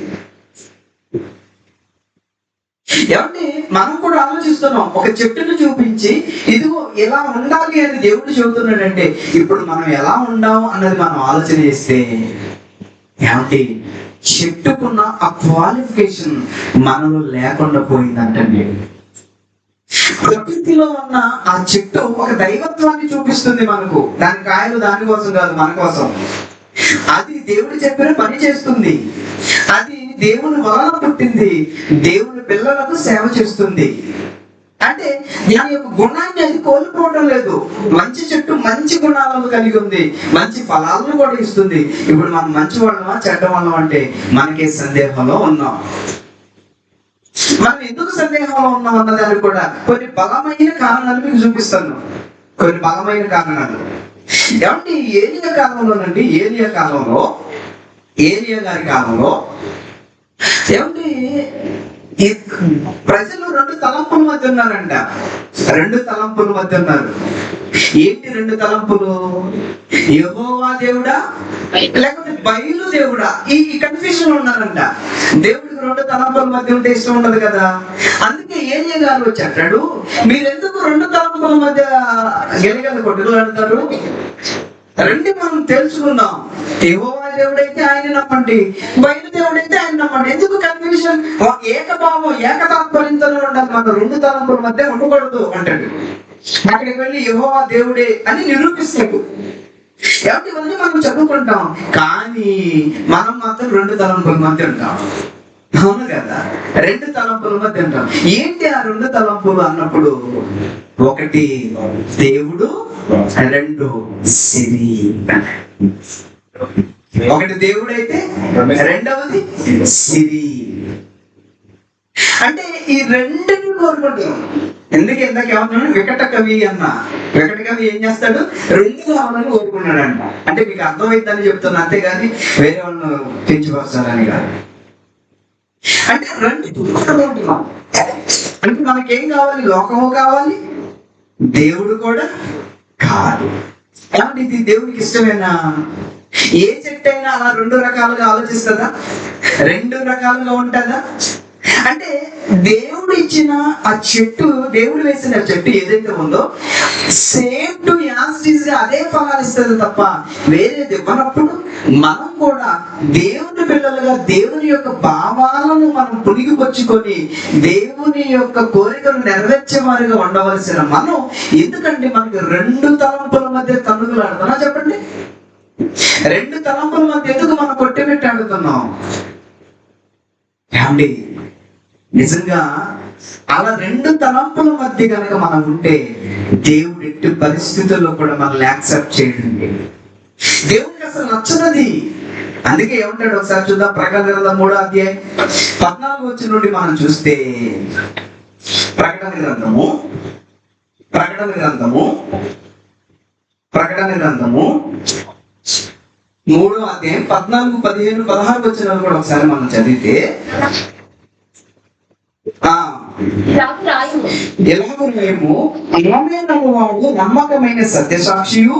Speaker 2: ఏమంటే మనం కూడా ఆలోచిస్తున్నాం. ఒక చెట్టును చూపించి ఇదిగో ఎలా ఉండాలి అని దేవుడు చెబుతున్నాడంటే, ఇప్పుడు మనం ఎలా ఉండాము అన్నది మనం ఆలోచన చేస్తే ఏమంటే చెట్టుకున్న ఆ క్వాలిఫికేషన్ మనలో లేకుండా పోయిందంటండి. ప్రకృతిలో ఉన్న ఆ చెట్టు ఒక దైవత్వాన్ని చూపిస్తుంది మనకు. దాని కాయలు దానికోసం కాదు, మన కోసం. అది దేవుడు చెప్పిన పని చేస్తుంది. అది దేవుని వలన పుట్టింది, దేవుని పిల్లలకు సేవ చేస్తుంది. అంటే దాని యొక్క గుణాన్ని అది కోల్పోవడం లేదు. మంచి చెట్టు మంచి గుణాలను కలిగి ఉంది, మంచి ఫలాలను కూడా ఇస్తుంది. ఇప్పుడు మనం మంచి వాళ్ళమా చెడ్డ వాళ్ళం అంటే మనకే సందేహంలో ఉన్నాం. మనం ఎందుకు సందేహంలో ఉన్నాం అన్నదానికి కూడా కొన్ని బలమైన కారణాలు మీకు చూపిస్తాను. కొన్ని బలమైన కారణాలు. ఏమంటే ఏలియా కాలంలోనండి, ఏలియా గారి కాలంలో ఏమంటే ఈ ప్రజలు రెండు తలంపుల మధ్య ఉన్నారంట. రెండు తలంపుల మధ్య ఉన్నారు. ఏంటి రెండు తలంపులు? యెహోవా దేవుడా లేకపోతే బయలు దేవుడా? ఈ కన్ఫ్యూజన్ ఉన్నారంట. దేవుడికి రెండు తలంపుల మధ్య ఉంటే ఇష్టం ఉండదు కదా. అందుకే ఏలియా గారు వచ్చి అంటాడు, మీరెందుకు రెండు తలంపుల మధ్య గెలగల కొట్టుకులాడతారు? రెండు మనం తెలుసుకుందాం. యెహోవా దేవుడైతే ఆయన నమ్మండి, బయలు దేవుడైతే ఆయన నమ్మండి. ఎందుకు కన్ఫ్యూజన్? ఏకభావం ఏకతాత్పర్యంతో ఉండాలి. మనం రెండు తలంపుల మధ్య ఉండకూడదు అంటాడు. అక్కడికి వెళ్ళి యెహోవా దేవుడే అని నిరూపిస్తాడు. కాబట్టి ఇవన్నీ మనం చదువుకుంటాం, కానీ మనం మాత్రం రెండు తలంపుల మధ్య ఉంటాం. అవును కదా? రెండు తలంపుల మధ్య ఉంటాం. ఏంటి ఆ రెండు తలంపులు అన్నప్పుడు? ఒకటి దేవుడు, రెండు సిరి. ఒకటి దేవుడు అయితే రెండవది సిరి. అంటే ఈ రెండుని కోరుకుంటాం. ఎందుకు ఇందాక ఏమన్నాడు? వికట కవి అన్న. వికట కవి ఏం చేస్తాడు? రెండు కావాలని కోరుకున్నాడంట. అంటే మీకు అర్థమైందని చెప్తున్నా, అంతేగాని వేరే వాళ్ళు పెంచిపరుస్తారని కాదు. అంటే రెండు కోరుకుంటున్నాం. అంటే మనకేం కావాలి? లోకము కావాలి, దేవుడు కూడా కాదు. కాబట్టి ఇది దేవునికి ఇష్టమేనా? ఏ చెట్టు అయినా అలా రెండు రకాలుగా ఆలోచిస్తుందా? రెండు రకాలుగా ఉంటుందా? అంటే దేవుడు ఇచ్చిన ఆ చెట్టు, దేవుడు వేసిన చెట్టు ఏదైతే ఉందో సేమ్ టు యాస్టీస్ గా అదే ఫలాలు ఇస్తుంది తప్ప వేరేది ఇవ్వనప్పుడు మనం కూడా దేవుని పిల్లలుగా దేవుని యొక్క భావాలను మనం పుణిగిపుచ్చుకొని దేవుని యొక్క కోరికలు నెరవేర్చేవారిగా ఉండవలసిన మనం, ఎందుకంటే మనకి రెండు తలంపుల మధ్య తన్నుగులాడుతున్నా చెప్పండి? రెండు తలంపుల మధ్య ఎందుకు మనం కొట్టబెట్టి ఆడుతున్నాం? ఏమండి నిజంగా అలా రెండు తలంపుల మధ్య కనుక మనం ఉంటే దేవుడు ఎట్టి పరిస్థితుల్లో కూడా మనల్ని యాక్సెప్ట్ చేయండి. దేవుడికి అసలు నచ్చదది. అందుకే ఏమంటాడు ఒకసారి చూద్దాం. ప్రకటన గ్రంథం 3వ అధ్యాయం 14 వచ్చిన నుండి మనం చూస్తే, ప్రకటన గ్రంథము 3వ 3వ అధ్యాయం 14, 15, 16 వచనాలు కూడా ఒకసారి మనం చదివితే ఎలాగో మేము వాడు నమ్మకమైన సత్యసాక్షియు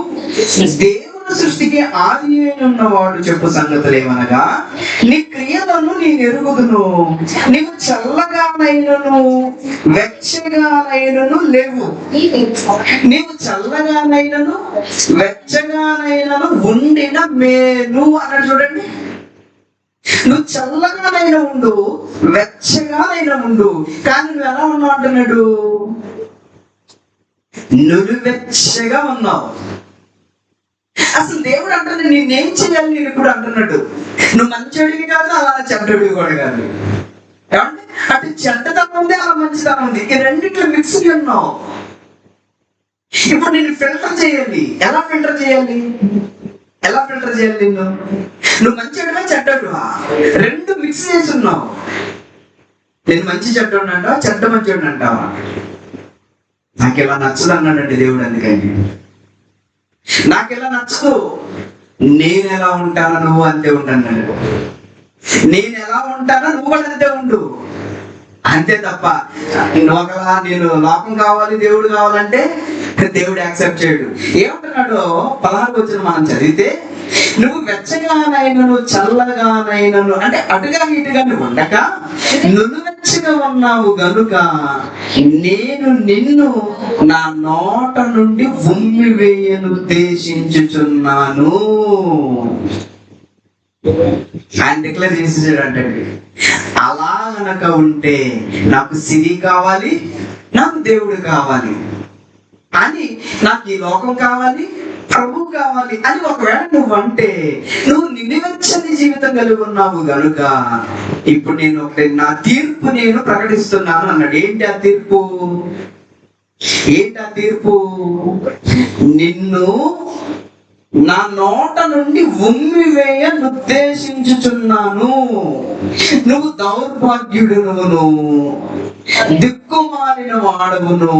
Speaker 2: దేవుని సృష్టికి ఆది ఉన్నవాడు చెప్పు సంగతులు ఏమనగా, నీ క్రియలను నేను ఎరుగుదును, నీవు చల్లగానైనను వెచ్చగానైనను లేవు. నీవు చల్లగానైనను వెచ్చగానైనను ఉండిన మేలు అన్నాడు. చూడండి, నువ్వు చల్లగానైనా ఉండు, వెచ్చగానైనా ఉండు, కానీ నువ్వు ఎలా ఉన్నావు అంటున్నాడు, నువ్వు వెచ్చగా ఉన్నావు. అసలు దేవుడు అంటున్నాడు నేనేం చేయాలి నేను కూడా అంటున్నాడు. నువ్వు మంచోడివి కాదు, అలా చెడ్డోడివి కూడా కాదు. ఏమంటే అటు చెడ్డతనం ఉంది, అలా మంచితనం ఉంది, ఈ రెండిట్లో మిక్స్ ఉన్నావు. ఇప్పుడు నేను ఫిల్టర్ చేయాలి. ఎలా ఫిల్టర్ చేయాలి? ఎలా ఫిల్టర్ చేయాలి నిన్ను? నువ్వు మంచివాడువా చెడ్డోడువా? రెండు మిక్స్ చేసి ఉన్నావు. నేను మంచి చెడ్డోడు అంటావా, చెడ్డ మంచోడు అంటావా? నాకు ఇలా నచ్చదు అన్నాడండి దేవుడు. అందుకని నాకు ఇలా నచ్చదు, నేను ఎలా ఉంటానో నువ్వు అంతే ఉండన్నాడు. నేను ఎలా ఉంటానో నువ్వు కూడా అంతే ఉండు, అంతే తప్ప ఒకలా నేను లోకం కావాలి దేవుడు కావాలంటే దేవుడు యాక్సెప్ట్ చేయడు. ఏమంటున్నాడో 16 వచనం మనం చదివితే, నువ్వు వెచ్చగానైనను చల్లగానైనను అంటే అటుగా ఇటుగా నువ్వు ఉండక నువ్వెచ్చగా ఉన్నావు గనుక నేను నిన్ను నా నోట నుండి ఉమ్మి వేయను ఉద్దేశించుచున్నాను. ఆయన డిక్లేర్ చేసేసాడు అంటే, అలా గనక ఉంటే నాకు సిరి కావాలి, నాకు దేవుడు కావాలి అని, నాకు ఈ లోకం కావాలి, ప్రభు కావాలి అని ఒకవేళ నువ్వు అంటే నువ్వు నిలువెచ్చని జీవితం కలిగి ఉన్నావు గనుక ఇప్పుడు నేను నా తీర్పు నేను ప్రకటిస్తున్నాను అన్నాడు. ఏంటి ఆ తీర్పు? ఏంటి ఆ తీర్పు? నిన్ను నా నోట నుండి ఉమ్మి వేయ నిర్దేశించుచున్నాను. నువ్వు దౌర్భాగ్యుడును, దిక్కుమాలిన వాడవును,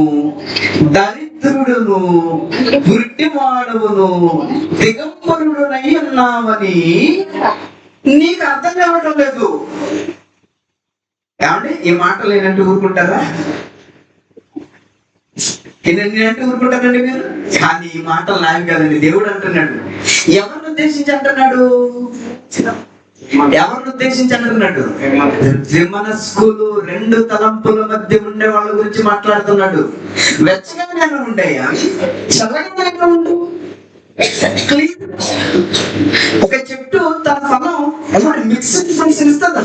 Speaker 2: దరిద్రుడును, గురిటి వాడవును, దిగంబరుడునై ఉన్నావని నీకు అర్థం కావటం లేదు. ఏమంటే ఈ మాటలు ఏంటంటే ఊరుకుంటారా? ఏంటంటే ఊరుకుంటారండి మీరు? కానీ ఈ మాటలు నాయం కదండి. దేవుడు అంటున్నాడు. ఎవరిని ఉద్దేశించి అంటున్నాడు? ఎవరిని ఉద్దేశించి అంటున్నాడు? విమనస్కులు, రెండు తలంపుల మధ్య ఉండే వాళ్ళ గురించి మాట్లాడుతున్నాడు. వెచ్చగానే ఉండేయా, చల్లగానే ఉండు. ఒక చెట్టు తన ఫలం మిక్స్డ్ ఫ్రూట్స్ ఇస్తుంది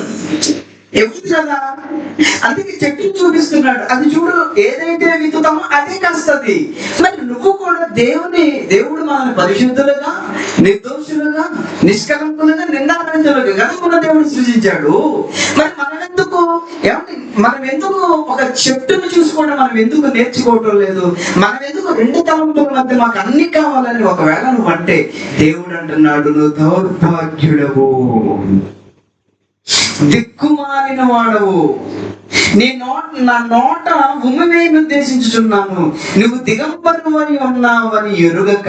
Speaker 2: ఎప్పుడు కదా, అందుకే చెట్టు చూపిస్తున్నాడు. అది చూడు, ఏదైతే విత్తుతామో అదే కాస్తుంది. మరి నువ్వు కూడా దేవుడు మనల్ని పరిశుద్ధులుగా, నిర్దోషులుగా, నిష్కలంకులుగా, నిందాపరించులుగా కనుకున్న దేవుడు సృజించాడు. మరి మనం ఎందుకు ఒక చెట్టును చూసుకోవడం మనం ఎందుకు నేర్చుకోవటం లేదు? మనం ఎందుకు రెండు తలంపుల మధ్య మాకు అన్ని కావాలని ఒకవేళ నువ్వు అంటే దేవుడు అంటున్నాడు, నువ్వు దౌర్భాగ్యుడవు, దిక్కుమాలిన వాడవు, నా నోట ఉమ్మివేయను ఉద్దేశించుచున్నాను, నువ్వు దిగంబరుని ఉన్నావని ఎరుగక.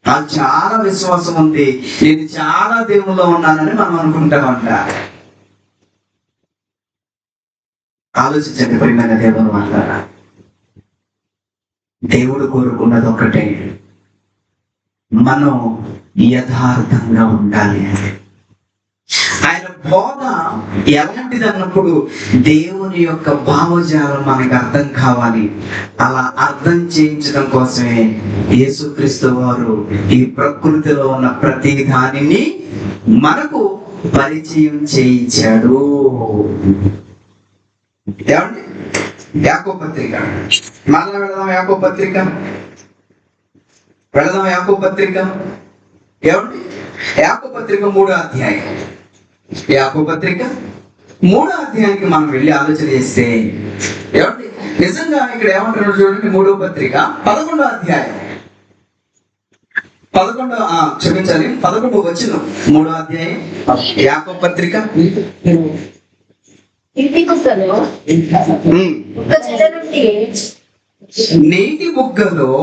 Speaker 2: నాకు చాలా విశ్వాసం ఉంది, నేను చాలా దేవుల్లో ఉన్నానని మనం అనుకుంటామంట. ఆలోచించండి ప్రియమైన దేవుని మాట్లాడారా. దేవుడు కోరుకున్నది ఒకటే, మనం యథార్థంగా ఉండాలి. ఆయన బోధ ఎలాంటిది అన్నప్పుడు దేవుని యొక్క భావజాలం మనకు అర్థం కావాలి. అలా అర్థం చేయించడం కోసమే యేసుక్రీస్తు వారు ఈ ప్రకృతిలో ఉన్న ప్రతి దానిని మనకు పరిచయం చేయించాడు. ఏమండి? యాకోబు పత్రిక, మళ్ళా వెళదాం. యాకోబు పత్రిక యాకోబు పత్రిక ఏమండి? యాకోబు పత్రిక 3వ అధ్యాయం. యాకోబు పత్రిక 3వ అధ్యాయానికి మనం వెళ్ళి ఆలోచన చేస్తే ఏమండి, నిజంగా ఇక్కడ ఏమంటున్నాడు చూడండి. 3వ పత్రిక 11వ అధ్యాయం, 11వ వచనం. 3వ అధ్యాయం యాకోబు పత్రిక. నీటి బుగ్గలో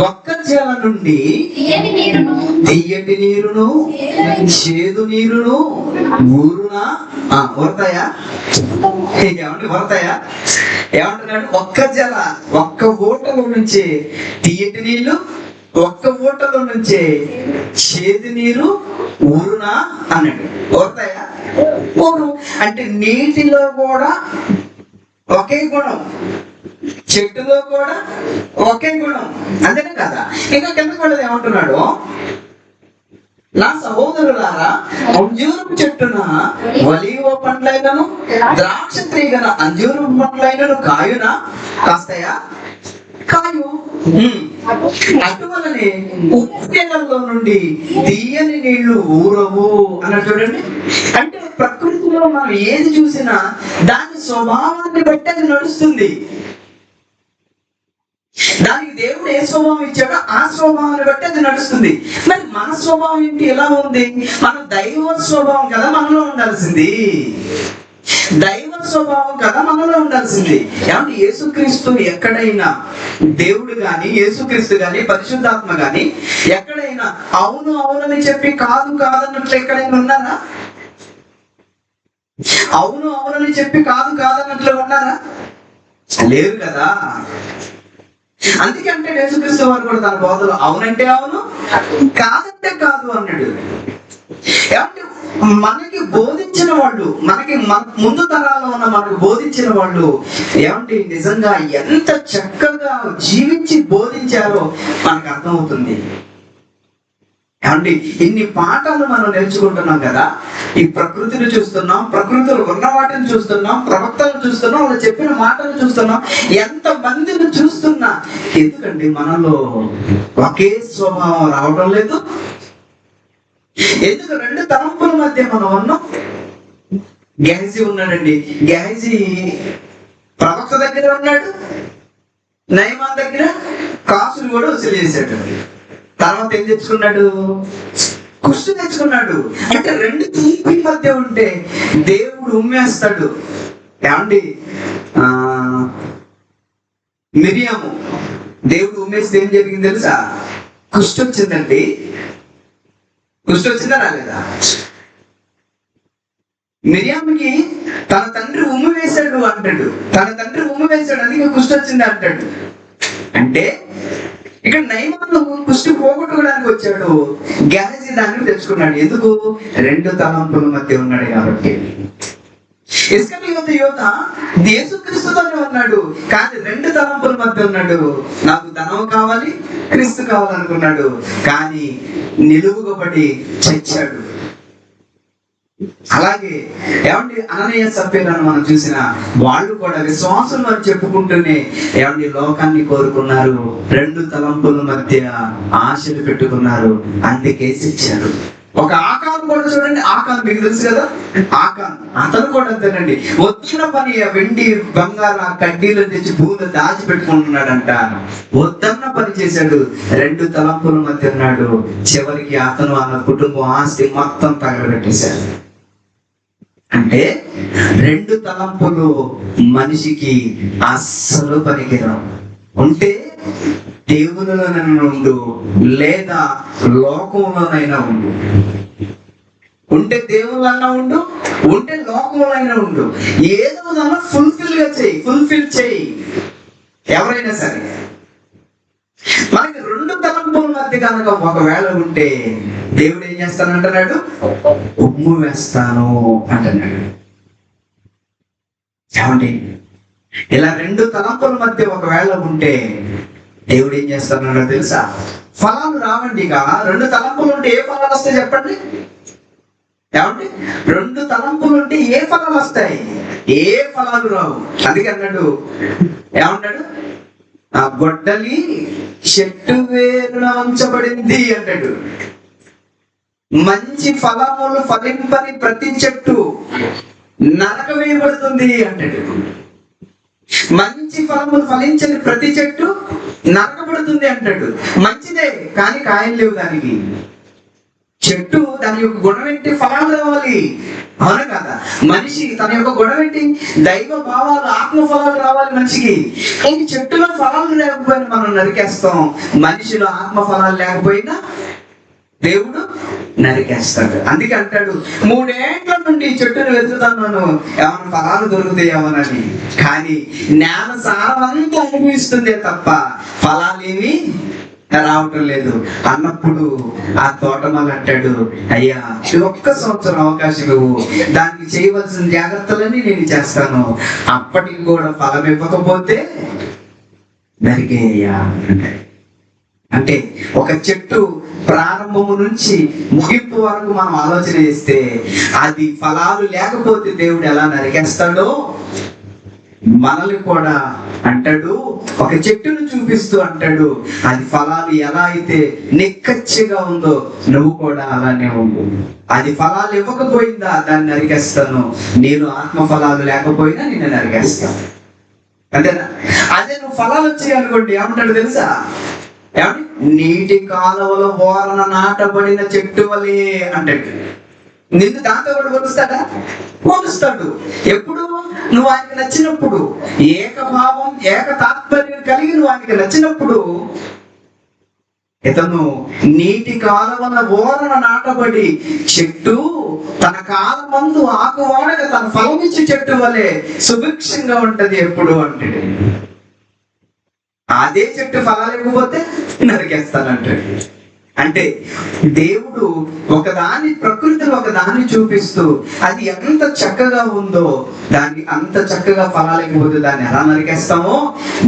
Speaker 2: ఒక్క జల నుండి తీయటి నీరును చేదు నీరును ఊరునా ఊరతాయా? ఏమంటే ఊరతాయా? ఏమంటున్నాడు? ఒక్క ఊటలో నుంచి తీయటి నీళ్లు, ఒక్క ఊటలో నుంచే చేదు నీరు ఊరునా అన్నాడు. ఊరతాయా? ఊరు. అంటే నీటిలో కూడా ఒకే గుణం, చెట్టులో కూడా ఒకే గుణం, అంతేనే కదా. ఇంకా కింద కూడా ఏమంటున్నాడు? నా సహోదరులారా, అంజూరపు చెట్టున ఒలీవ పండ్లైనను ద్రాక్ష తీగన అంజూరపు పండ్లైనను కాయునా కాస్తాయా? కాయు. అటువలనే ఉప్పు నీళ్ళలో నుండి తీయని నీళ్లు ఊరవు అన్నట్టు చూడండి. అంటే ప్రకృతిలో మనం ఏది చూసినా దాని స్వభావాన్ని బట్టి అది నడుస్తుంది. దానికి దేవుడు ఏ స్వభావం ఇచ్చాడో ఆ స్వభావాన్ని బట్టి అది నడుస్తుంది. మరి మన స్వభావం ఏంటి? ఎలా ఉంది? మన దైవ స్వభావం కదా మనలో ఉండాల్సింది. దైవ స్వభావం కదా మనలో ఉండాల్సింది. ఏమంటే యేసుక్రీస్తు ఎక్కడైనా, దేవుడు గాని యేసుక్రీస్తు గాని పరిశుద్ధాత్మ గాని ఎక్కడైనా అవును అవునని చెప్పి కాదు కాదన్నట్లు ఎక్కడైనా ఉన్నారా? అవును అవునని చెప్పి కాదు కాదన్నట్లు ఉన్నారా? లేరు కదా. అందుకంటే యేసుక్రీస్తు వారు కూడా తన బోధలో అవునంటే అవును, కాదంటే కాదు అన్నాడు. ఏమంటే మనకి బోధించిన వాళ్ళు, మనకి ముందు తరాల్లో ఉన్న మనకు బోధించిన వాళ్ళు ఏమంటే నిజంగా ఎంత చక్కగా జీవించి బోధించారో మనకు అర్థమవుతుంది. ఏమంటే ఇన్ని పాఠాలు మనం నేర్చుకుంటున్నాం కదా. ఈ ప్రకృతిని చూస్తున్నాం, ప్రకృతిలో ఉన్న వాటిని చూస్తున్నాం, ప్రవక్తలను చూస్తున్నాం, వాళ్ళు చెప్పిన మాటలు చూస్తున్నాం, ఎంత మందిని చూస్తున్నా ఎందుకండి మనలో ఒకే స్వభావం రావడం లేదు? ఎందుకు? రెండు తలంపుల మధ్య మనం ఉన్నాం. గెహజీ ఉన్నాడండి. గెహజీ ప్రవక్త దగ్గర ఉన్నాడు, నయమాన్ దగ్గర కాసులు కూడా వసూలు చేశాడు. తర్వాత ఏం తెచ్చుకున్నాడు? కుష్టు తెచ్చుకున్నాడు. అంటే రెండు తీపి మధ్య ఉంటే దేవుడు ఉమ్మేస్తాడు. ఏమండి మిరియాము దేవుడు ఉమ్మేస్తే ఏం జరిగింది తెలుసా? కుష్టు వచ్చిందండి. కుష్టు వచ్చిందా రాలేదా? మిరియాముకి తన తండ్రి ఉమ్ము వేశాడు అంటాడు. తన తండ్రి ఉమ్ము వేశాడు, అందుకే కుష్టు వచ్చింది అంటాడు. అంటే ఇక్కడ నయమాను కుష్టి పోగొట్టుకోవడానికి వచ్చాడు, గెహజీ దాన్ని తెచ్చుకున్నాడు. ఎందుకు? రెండు తలంపుల మధ్య ఉన్నాడు కాబట్టి. ఇస్కరియోతు యోధ యేసుక్రీస్తుతోనే ఉన్నాడు, కానీ రెండు తలంపుల మధ్య ఉన్నాడు. నాకు ధనం కావాలి, క్రీస్తు కావాలనుకున్నాడు, కానీ నిలువుగా పడి చచ్చాడు. అలాగే ఏమండి అననీయ సభ్యులను మనం చూసిన వాళ్ళు కూడా విశ్వాసం అని చెప్పుకుంటూనే ఏమండి లోకాన్ని కోరుకున్నారు, రెండు తలంపుల మధ్య ఆశలు పెట్టుకున్నారు, అందుకే శిక్షారు. ఒక ఆకాన్ కూడా చూడండి. ఆకాన్ మీకు తెలుసు కదా, ఆకాన్ అతను కూడా అంతేనండి. వచ్చిన పని వెండి బంగారు కడ్డీలు తెచ్చి భూమిలో దాచిపెట్టుకుంటున్నాడంట. వద్దన్న పని చేశాడు, రెండు తలంపుల మధ్య ఉన్నాడు. చివరికి అతను అన్న కుటుంబం ఆస్తి మొత్తం తగలబెట్టేశాడు. అంటే రెండు తలంపులు మనిషికి అస్సలు పనికిరావు. ఉంటే దేవునిలోనైనా ఉండు, లేదా లోకంలోనైనా ఉండు. ఉంటే దేవుళ్ళన్నా ఉండు, ఉంటే లోకంలోనైనా ఉండు. ఏదో దాన్ని ఫుల్ఫిల్ చేయి ఎవరైనా సరే. మనకి రెండు తలంపుల మధ్య కనుక ఒకవేళ ఉంటే దేవుడు ఏం చేస్తానంటున్నాడు? ఉమ్ము వేస్తాను అంటున్నాడు. ఏమండి ఇలా రెండు తలంపుల మధ్య ఒకవేళ ఉంటే దేవుడు ఏం చేస్తానన్నాడు తెలుసా? ఫలాలు రావండి. ఇక రెండు తలంపులు ఉంటే ఏ ఫలాలు వస్తాయి చెప్పండి? ఏమండి రెండు తలంపులు ఉంటే ఏ ఫలాలు వస్తాయి? ఏ ఫలాలు రావు. అందుకే అన్నాడు, ఏమన్నాడు? ఆ గొడ్డలి చెట్టు వేరున ఉంచబడింది అంటాడు. మంచి ఫలములు ఫలింపని ప్రతి చెట్టు నరక వేయబడుతుంది అంటాడు. మంచి ఫలములు ఫలించని ప్రతి చెట్టు నరకబడుతుంది అంటాడు. మంచిదే, కానీ కాయలు లేవు దానికి. చెట్టు దాని యొక్క గుణం ఏంటి? ఫలాలు రావాలి, అవునా కదా? మనిషి తన యొక్క గుణం ఏంటి? దైవ భావాలు, ఆత్మ ఫలాలు రావాలి మనిషికి. ఇంక చెట్టులో ఫలాలు లేకపోయినా మనం నరికేస్తాం, మనిషిలో ఆత్మ ఫలాలు లేకపోయినా దేవుడు నరికేస్తాడు. అందుకే అంటాడు 3 ఏళ్ల నుండి చెట్టును వెతుకుతున్నాను ఏమైనా ఫలాలు దొరుకుతాయేమోనని, కానీ నేల సారమంతా అనుభవిస్తుందే తప్ప ఫలాలేమి రావటం లేదు అన్నప్పుడు ఆ తోటమాలి అంటాడు, అయ్యా ఒక్క సంవత్సరం అవకాశం ఇవ్వు, దానికి చేయవలసిన జాగ్రత్తలన్నీ నేను చేస్తాను, అప్పటికి కూడా ఫలం ఇవ్వకపోతే నరికేయ్యా. అంటే ఒక చెట్టు ప్రారంభము నుంచి ముగింపు వరకు మనం ఆలోచన చేస్తే అది ఫలాలు లేకపోతే దేవుడు ఎలా నరికేస్తాడో మనల్ని కూడా అంటాడు. ఒక చెట్టును చూపిస్తూ అంటాడు, అది ఫలాలు ఎలా అయితే నిక్కచ్చిగా ఉందో నువ్వు కూడా అలానే ఉండు. అది ఫలాలు ఇవ్వకపోయిందా దాన్ని నరికేస్తాను, నేను ఆత్మ ఫలాలు లేకపోయినా నిన్ను నరికేస్తాను. అంతేనా? అదే నువ్వు ఫలాలు వచ్చాయి అనుకోండి, ఏమంటాడు తెలుసా? ఏమంటే నీటి కాలువలో ఓరన నాటబడిన చెట్టు వలే అంటాడు. నిన్ను దాంతో కూడా పోలుస్తాడా? పోలుస్తాడు. ఎప్పుడు? నువ్వు ఆయనకి నచ్చినప్పుడు, ఏకభావం ఏక తాత్పర్యం కలిగి నువ్వు ఆయనకి నచ్చినప్పుడు. ఇతను నీటి కాలువన ఓరన నాటబడి చెట్టు తన కాలమందు ఆకువాడక తన ఫలమిచ్చి చెట్టు వలె సుభిక్షంగా ఉంటది ఎప్పుడు అంటాడు. అదే చెట్టు ఫలాలు ఇవ్వకపోతే నరికేస్తానంటాడు. అంటే దేవుడు ఒకదాన్ని, ప్రకృతిలో ఒకదాన్ని చూపిస్తూ అది ఎంత చక్కగా ఉందో దాన్ని అంత చక్కగా ఫలాలు ఇవ్వకపోతే దాన్ని ఎలా నరికేస్తామో,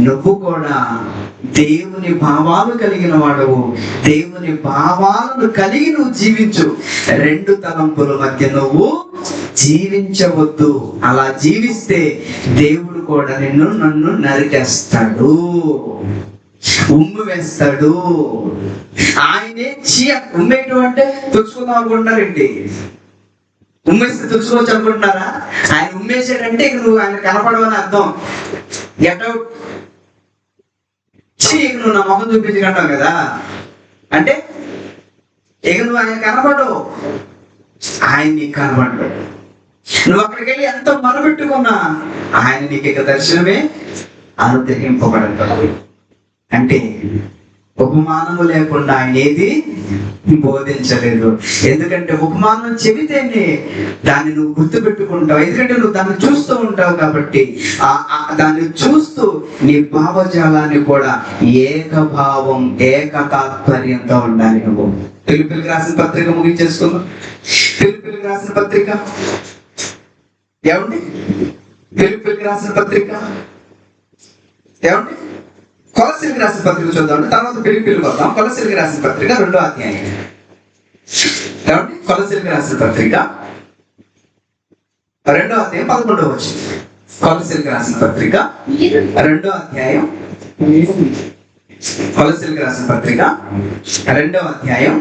Speaker 2: నువ్వు కూడా దేవుని భావాలు కలిగిన వాడవు, దేవుని భావాలను కలిగి నువ్వు జీవించు. 2 తలంపుల మధ్య నువ్వు జీవించవద్దు. అలా జీవిస్తే దేవుడు కూడా నన్ను నరికేస్తాడు, ఉమ్ము వేస్తాడు. ఆయనే ఉమ్మేయటం అంటే తుడుచుకుందాం అనుకుంటున్నారండి? ఉమ్మేస్తే తుడుచుకోవచ్చు అనుకుంటున్నారా? ఆయన ఉమ్మేసాడంటే ఇక నువ్వు ఆయన కనపడవని అర్థం. గెట్ అవుట్, ఇక నువ్వు నా మొహం చూపించగంటావు కదా అంటే ఇక నువ్వు ఆయన కనపడవు, ఆయన నీకు కనపడ్డాడు. నువ్వు అక్కడికి వెళ్ళి ఎంతో మొరపెట్టుకున్నా ఆయన నీకు ఇక దర్శనమే అనుగ్రహింపబడతాడు. అంటే ఉపమానము లేకుండా ఆయన ఏది బోధించలేదు. ఎందుకంటే ఉపమానం చెబితేనే దాన్ని నువ్వు గుర్తు పెట్టుకుంటావు, ఎందుకంటే నువ్వు దాన్ని చూస్తూ ఉంటావు కాబట్టి. దాన్ని చూస్తూ నీ భావజాలాన్ని కూడా ఏకభావం ఏక తాత్పర్యంతో ఉండాలి. నువ్వు ఫిలిప్పీయులకు రాసిన పత్రిక ముగించేసుకుందాం. ఫిలిప్పీయులకు రాసిన పత్రిక ఏమండి? ఫిలిప్పీయులకు రాసిన పత్రిక ఏమండి? కొలస్సీలకు రాసిన పత్రిక చూద్దాం, తర్వాత ఫిలిప్పీయులకు వద్దాం. కొలస్సీలకు రాసిన పత్రిక 2వ అధ్యాయం ఏమండి? కొలస్సీలకు రాసిన పత్రిక 2వ అధ్యాయం 11వ వచనం. కొలస్సీలకు రాసిన పత్రిక 2వ అధ్యాయం, కొలస్సీలకు రాసిన పత్రిక 2వ అధ్యాయం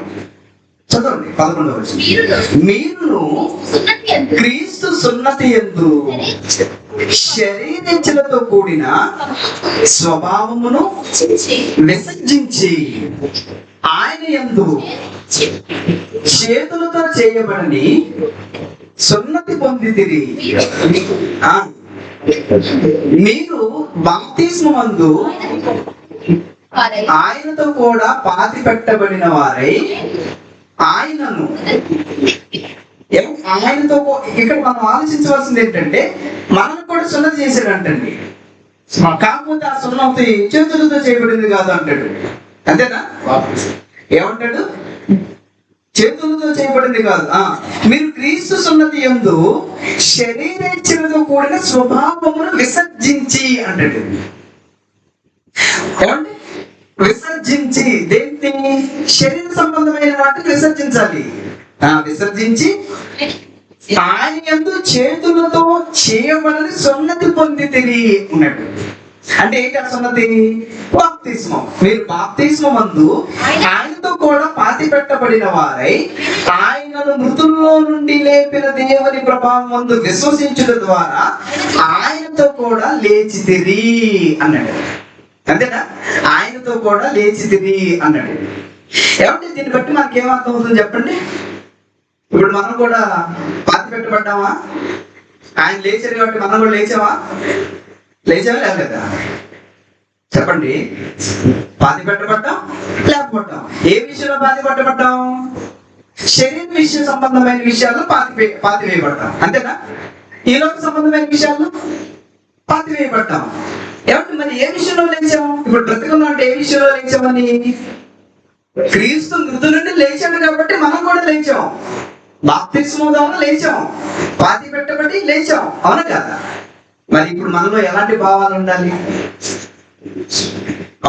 Speaker 2: చదవండి 11వ వచనం. మీరును క్రీస్తు సున్నతి యందు శరీరించులతో కూడిన స్వభావమును విసర్జించి ఆయన యందు చేతులతో చేయబడని సున్నతి పొందితిరి. మీరు బాప్తిస్మమందు ఆయనతో కూడా పాతి పెట్టబడిన వారై ఆయనను, ఆయనతో ఇక్కడ మనం ఆలోచించవలసింది ఏంటంటే మనం కూడా సున్నతి చేశాడంటండి. కాకపోతే ఆ సున్నతి చేతులతో చేయబడింది కాదు అంటాడు. అంతేనా? ఏమంటాడు? చేతులతో చేయబడింది కాదు. మీరు క్రీస్తు సున్నతి యందు శరీరేచ్ఛలతో కూడిన స్వభావమును విసర్జించి అంటాడు. ఏమంటే విసర్జించి దేన్ని? శరీర సంబంధమైన వాటిని విసర్జించాలి. విసర్జించి ఆయన యందు చేతులతో చేయబడని సున్నతి పొందితిరి అన్నాడు. అంటే ఏంటి ఆ సున్నతి? బాప్తిస్మం. మీరు బాప్తిస్మమందు ఆయనతో కూడా పాతి పెట్టబడిన వారై ఆయనను మృతుల్లో నుండి లేపిన దేవుని ప్రభావం ముందు విశ్వసించుట ద్వారా ఆయనతో కూడా లేచితిరి అన్నాడు. అంతేనా? ఆయనతో కూడా లేచితిరి అన్నాడు. ఏమంటే దీన్ని బట్టి మనకి ఏమర్థం అవుతుంది చెప్పండి? ఇప్పుడు మనం కూడా పాతి పెట్టబడ్డామా? ఆయన లేచారు కాబట్టి మనం కూడా లేచామా? లేచావా లేదా? చెప్పండి. పాతి పెట్టబడ్డాం లేకపోవడం. ఏ విషయంలో పాతి పెట్టబడ్డాం? శరీర విషయ సంబంధమైన విషయాల్లో పాతి వేయబడ్డాం, అంతేనా? ఈ లోక సంబంధమైన విషయాల్లో పాతి వేయబడ్డాం. ఏమంటే మరి ఏ విషయంలో లేచాం? ఇప్పుడు బ్రతుకున్నాం అంటే ఏ విషయంలో లేచామని? క్రీస్తు మృతుల నుండి లేచాడు కాబట్టి మనం కూడా లేచాం. బాప్తిస్మం ద్వారా లేచాం, పాతి పెట్టబడి లేచాం, అవును కదా? మరి ఇప్పుడు మనలో ఎలాంటి భావాలు ఉండాలి?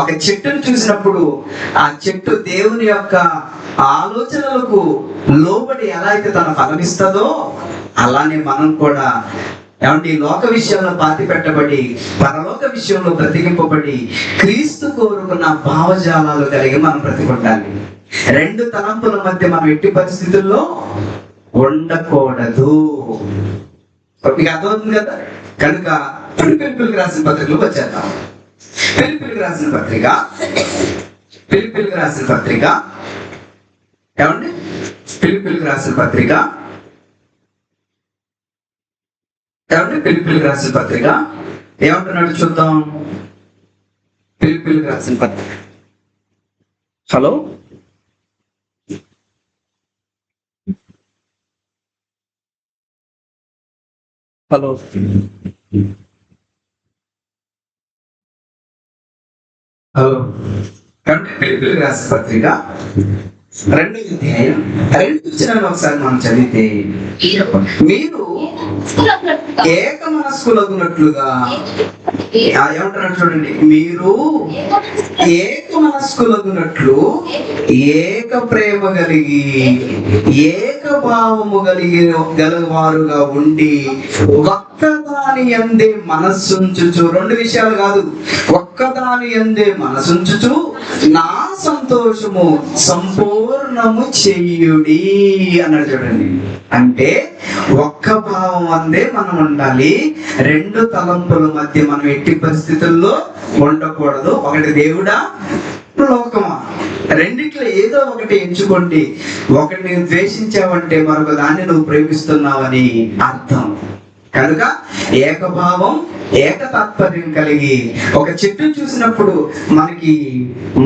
Speaker 2: ఒక చెట్టును చూసినప్పుడు ఆ చెట్టు దేవుని యొక్క ఆలోచనలకు లోబడి ఎలా అయితే తన ఫలమిస్తుందో అలానే మనం కూడా ఏమంటే ఈ లోక విషయంలో పాతి పెట్టబడి పరలోక విషయంలో బ్రతికింపబడి క్రీస్తు కోరుకున్న భావజాలాలు కలిగి మనం బ్రతికుండాలి. రెండు తలంపుల మధ్య మనం ఎట్టి పరిస్థితుల్లో ఉండకూడదు. మీకు అర్థమవుతుంది కదా? కనుక ఫిలిప్పీయులకు రాసిన పత్రికలోకి వచ్చేద్దాం. ఫిలిప్పీయులకు రాసిన పత్రిక ఏమండి? ఫిలిప్పీయులకు రాసిన పత్రిక ఏమంటే ఫిలిప్పీయులకు రాసిన పత్రిక ఏమంటున్నాడు చూద్దాం. ఫిలిప్పీయులకు రాసిన పత్రిక. Hello, hello, hello. కాబట్టి ఫిలిప్పీయులకు రాసిన పత్రిక 2వ అధ్యాయం 2వ వచనాన్ని ఒకసారి మనం చదివితే, మీరు ఏక మనస్కులగునట్లుగా ఏమంటున్నాడు చూడండి. మీరు ఏక మనస్కులగునట్లు ఏక ప్రేమ కలిగి ఏక భావము గలవారుగా ఉండి ఒక్కదాని యందే మనస్సుంచుచు, రెండు విషయాలు కాదు, ఒక్కదాని యందే మనసుంచుచు నా సంతోషము సంపూర్ణము చెయ్యుడి అన్నాడు చూడండి. అంటే ఒక్క భావం అందే మనం ఉండాలి. రెండు తలంపుల మధ్య మనం ఎట్టి పరిస్థితుల్లో ఉండకూడదు. ఒకటి దేవుడా, లోకమా, రెండిట్లో ఏదో ఒకటి ఎంచుకోండి. ఒకటి ద్వేషించావంటే మరొక దాన్ని నువ్వు ప్రేమిస్తున్నావని అర్థం. కనుక ఏకభావం ఏక తాత్పర్యం కలిగి ఒక చెట్టు చూసినప్పుడు మనకి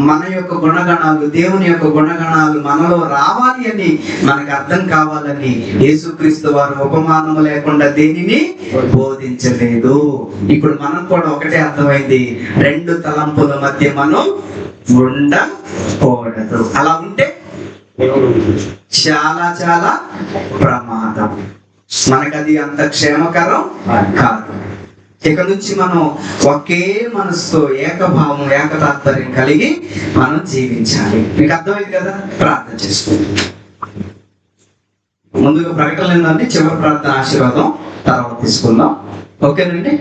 Speaker 2: మన యొక్క గుణగణాలు, దేవుని యొక్క గుణగణాలు మనలో రావాలి అని, మనకు అర్థం కావాలని యేసుక్రీస్తు వారు ఉపమానము లేకుండా దేనిని బోధించలేదు. ఇప్పుడు మనం కూడా ఒకటే అర్థమైంది, రెండు తలంపుల మధ్య మనం ఉండకూడదు. అలా ఉంటే చాలా చాలా ప్రమాదం. మనకది అంత క్షేమకరం కాదు. ఇక నుంచి మనం ఒకే మనసుతో ఏకభావం ఏక తాత్పర్యం కలిగి మనం జీవించాలి. మీకు అర్థమైంది కదా? ప్రార్థన చేసుకోండి. ముందుగా ప్రకటన ఏంటంటే చివరి ప్రార్థన ఆశీర్వాదం తర్వాత తీసుకుందాం. ఓకేనండి.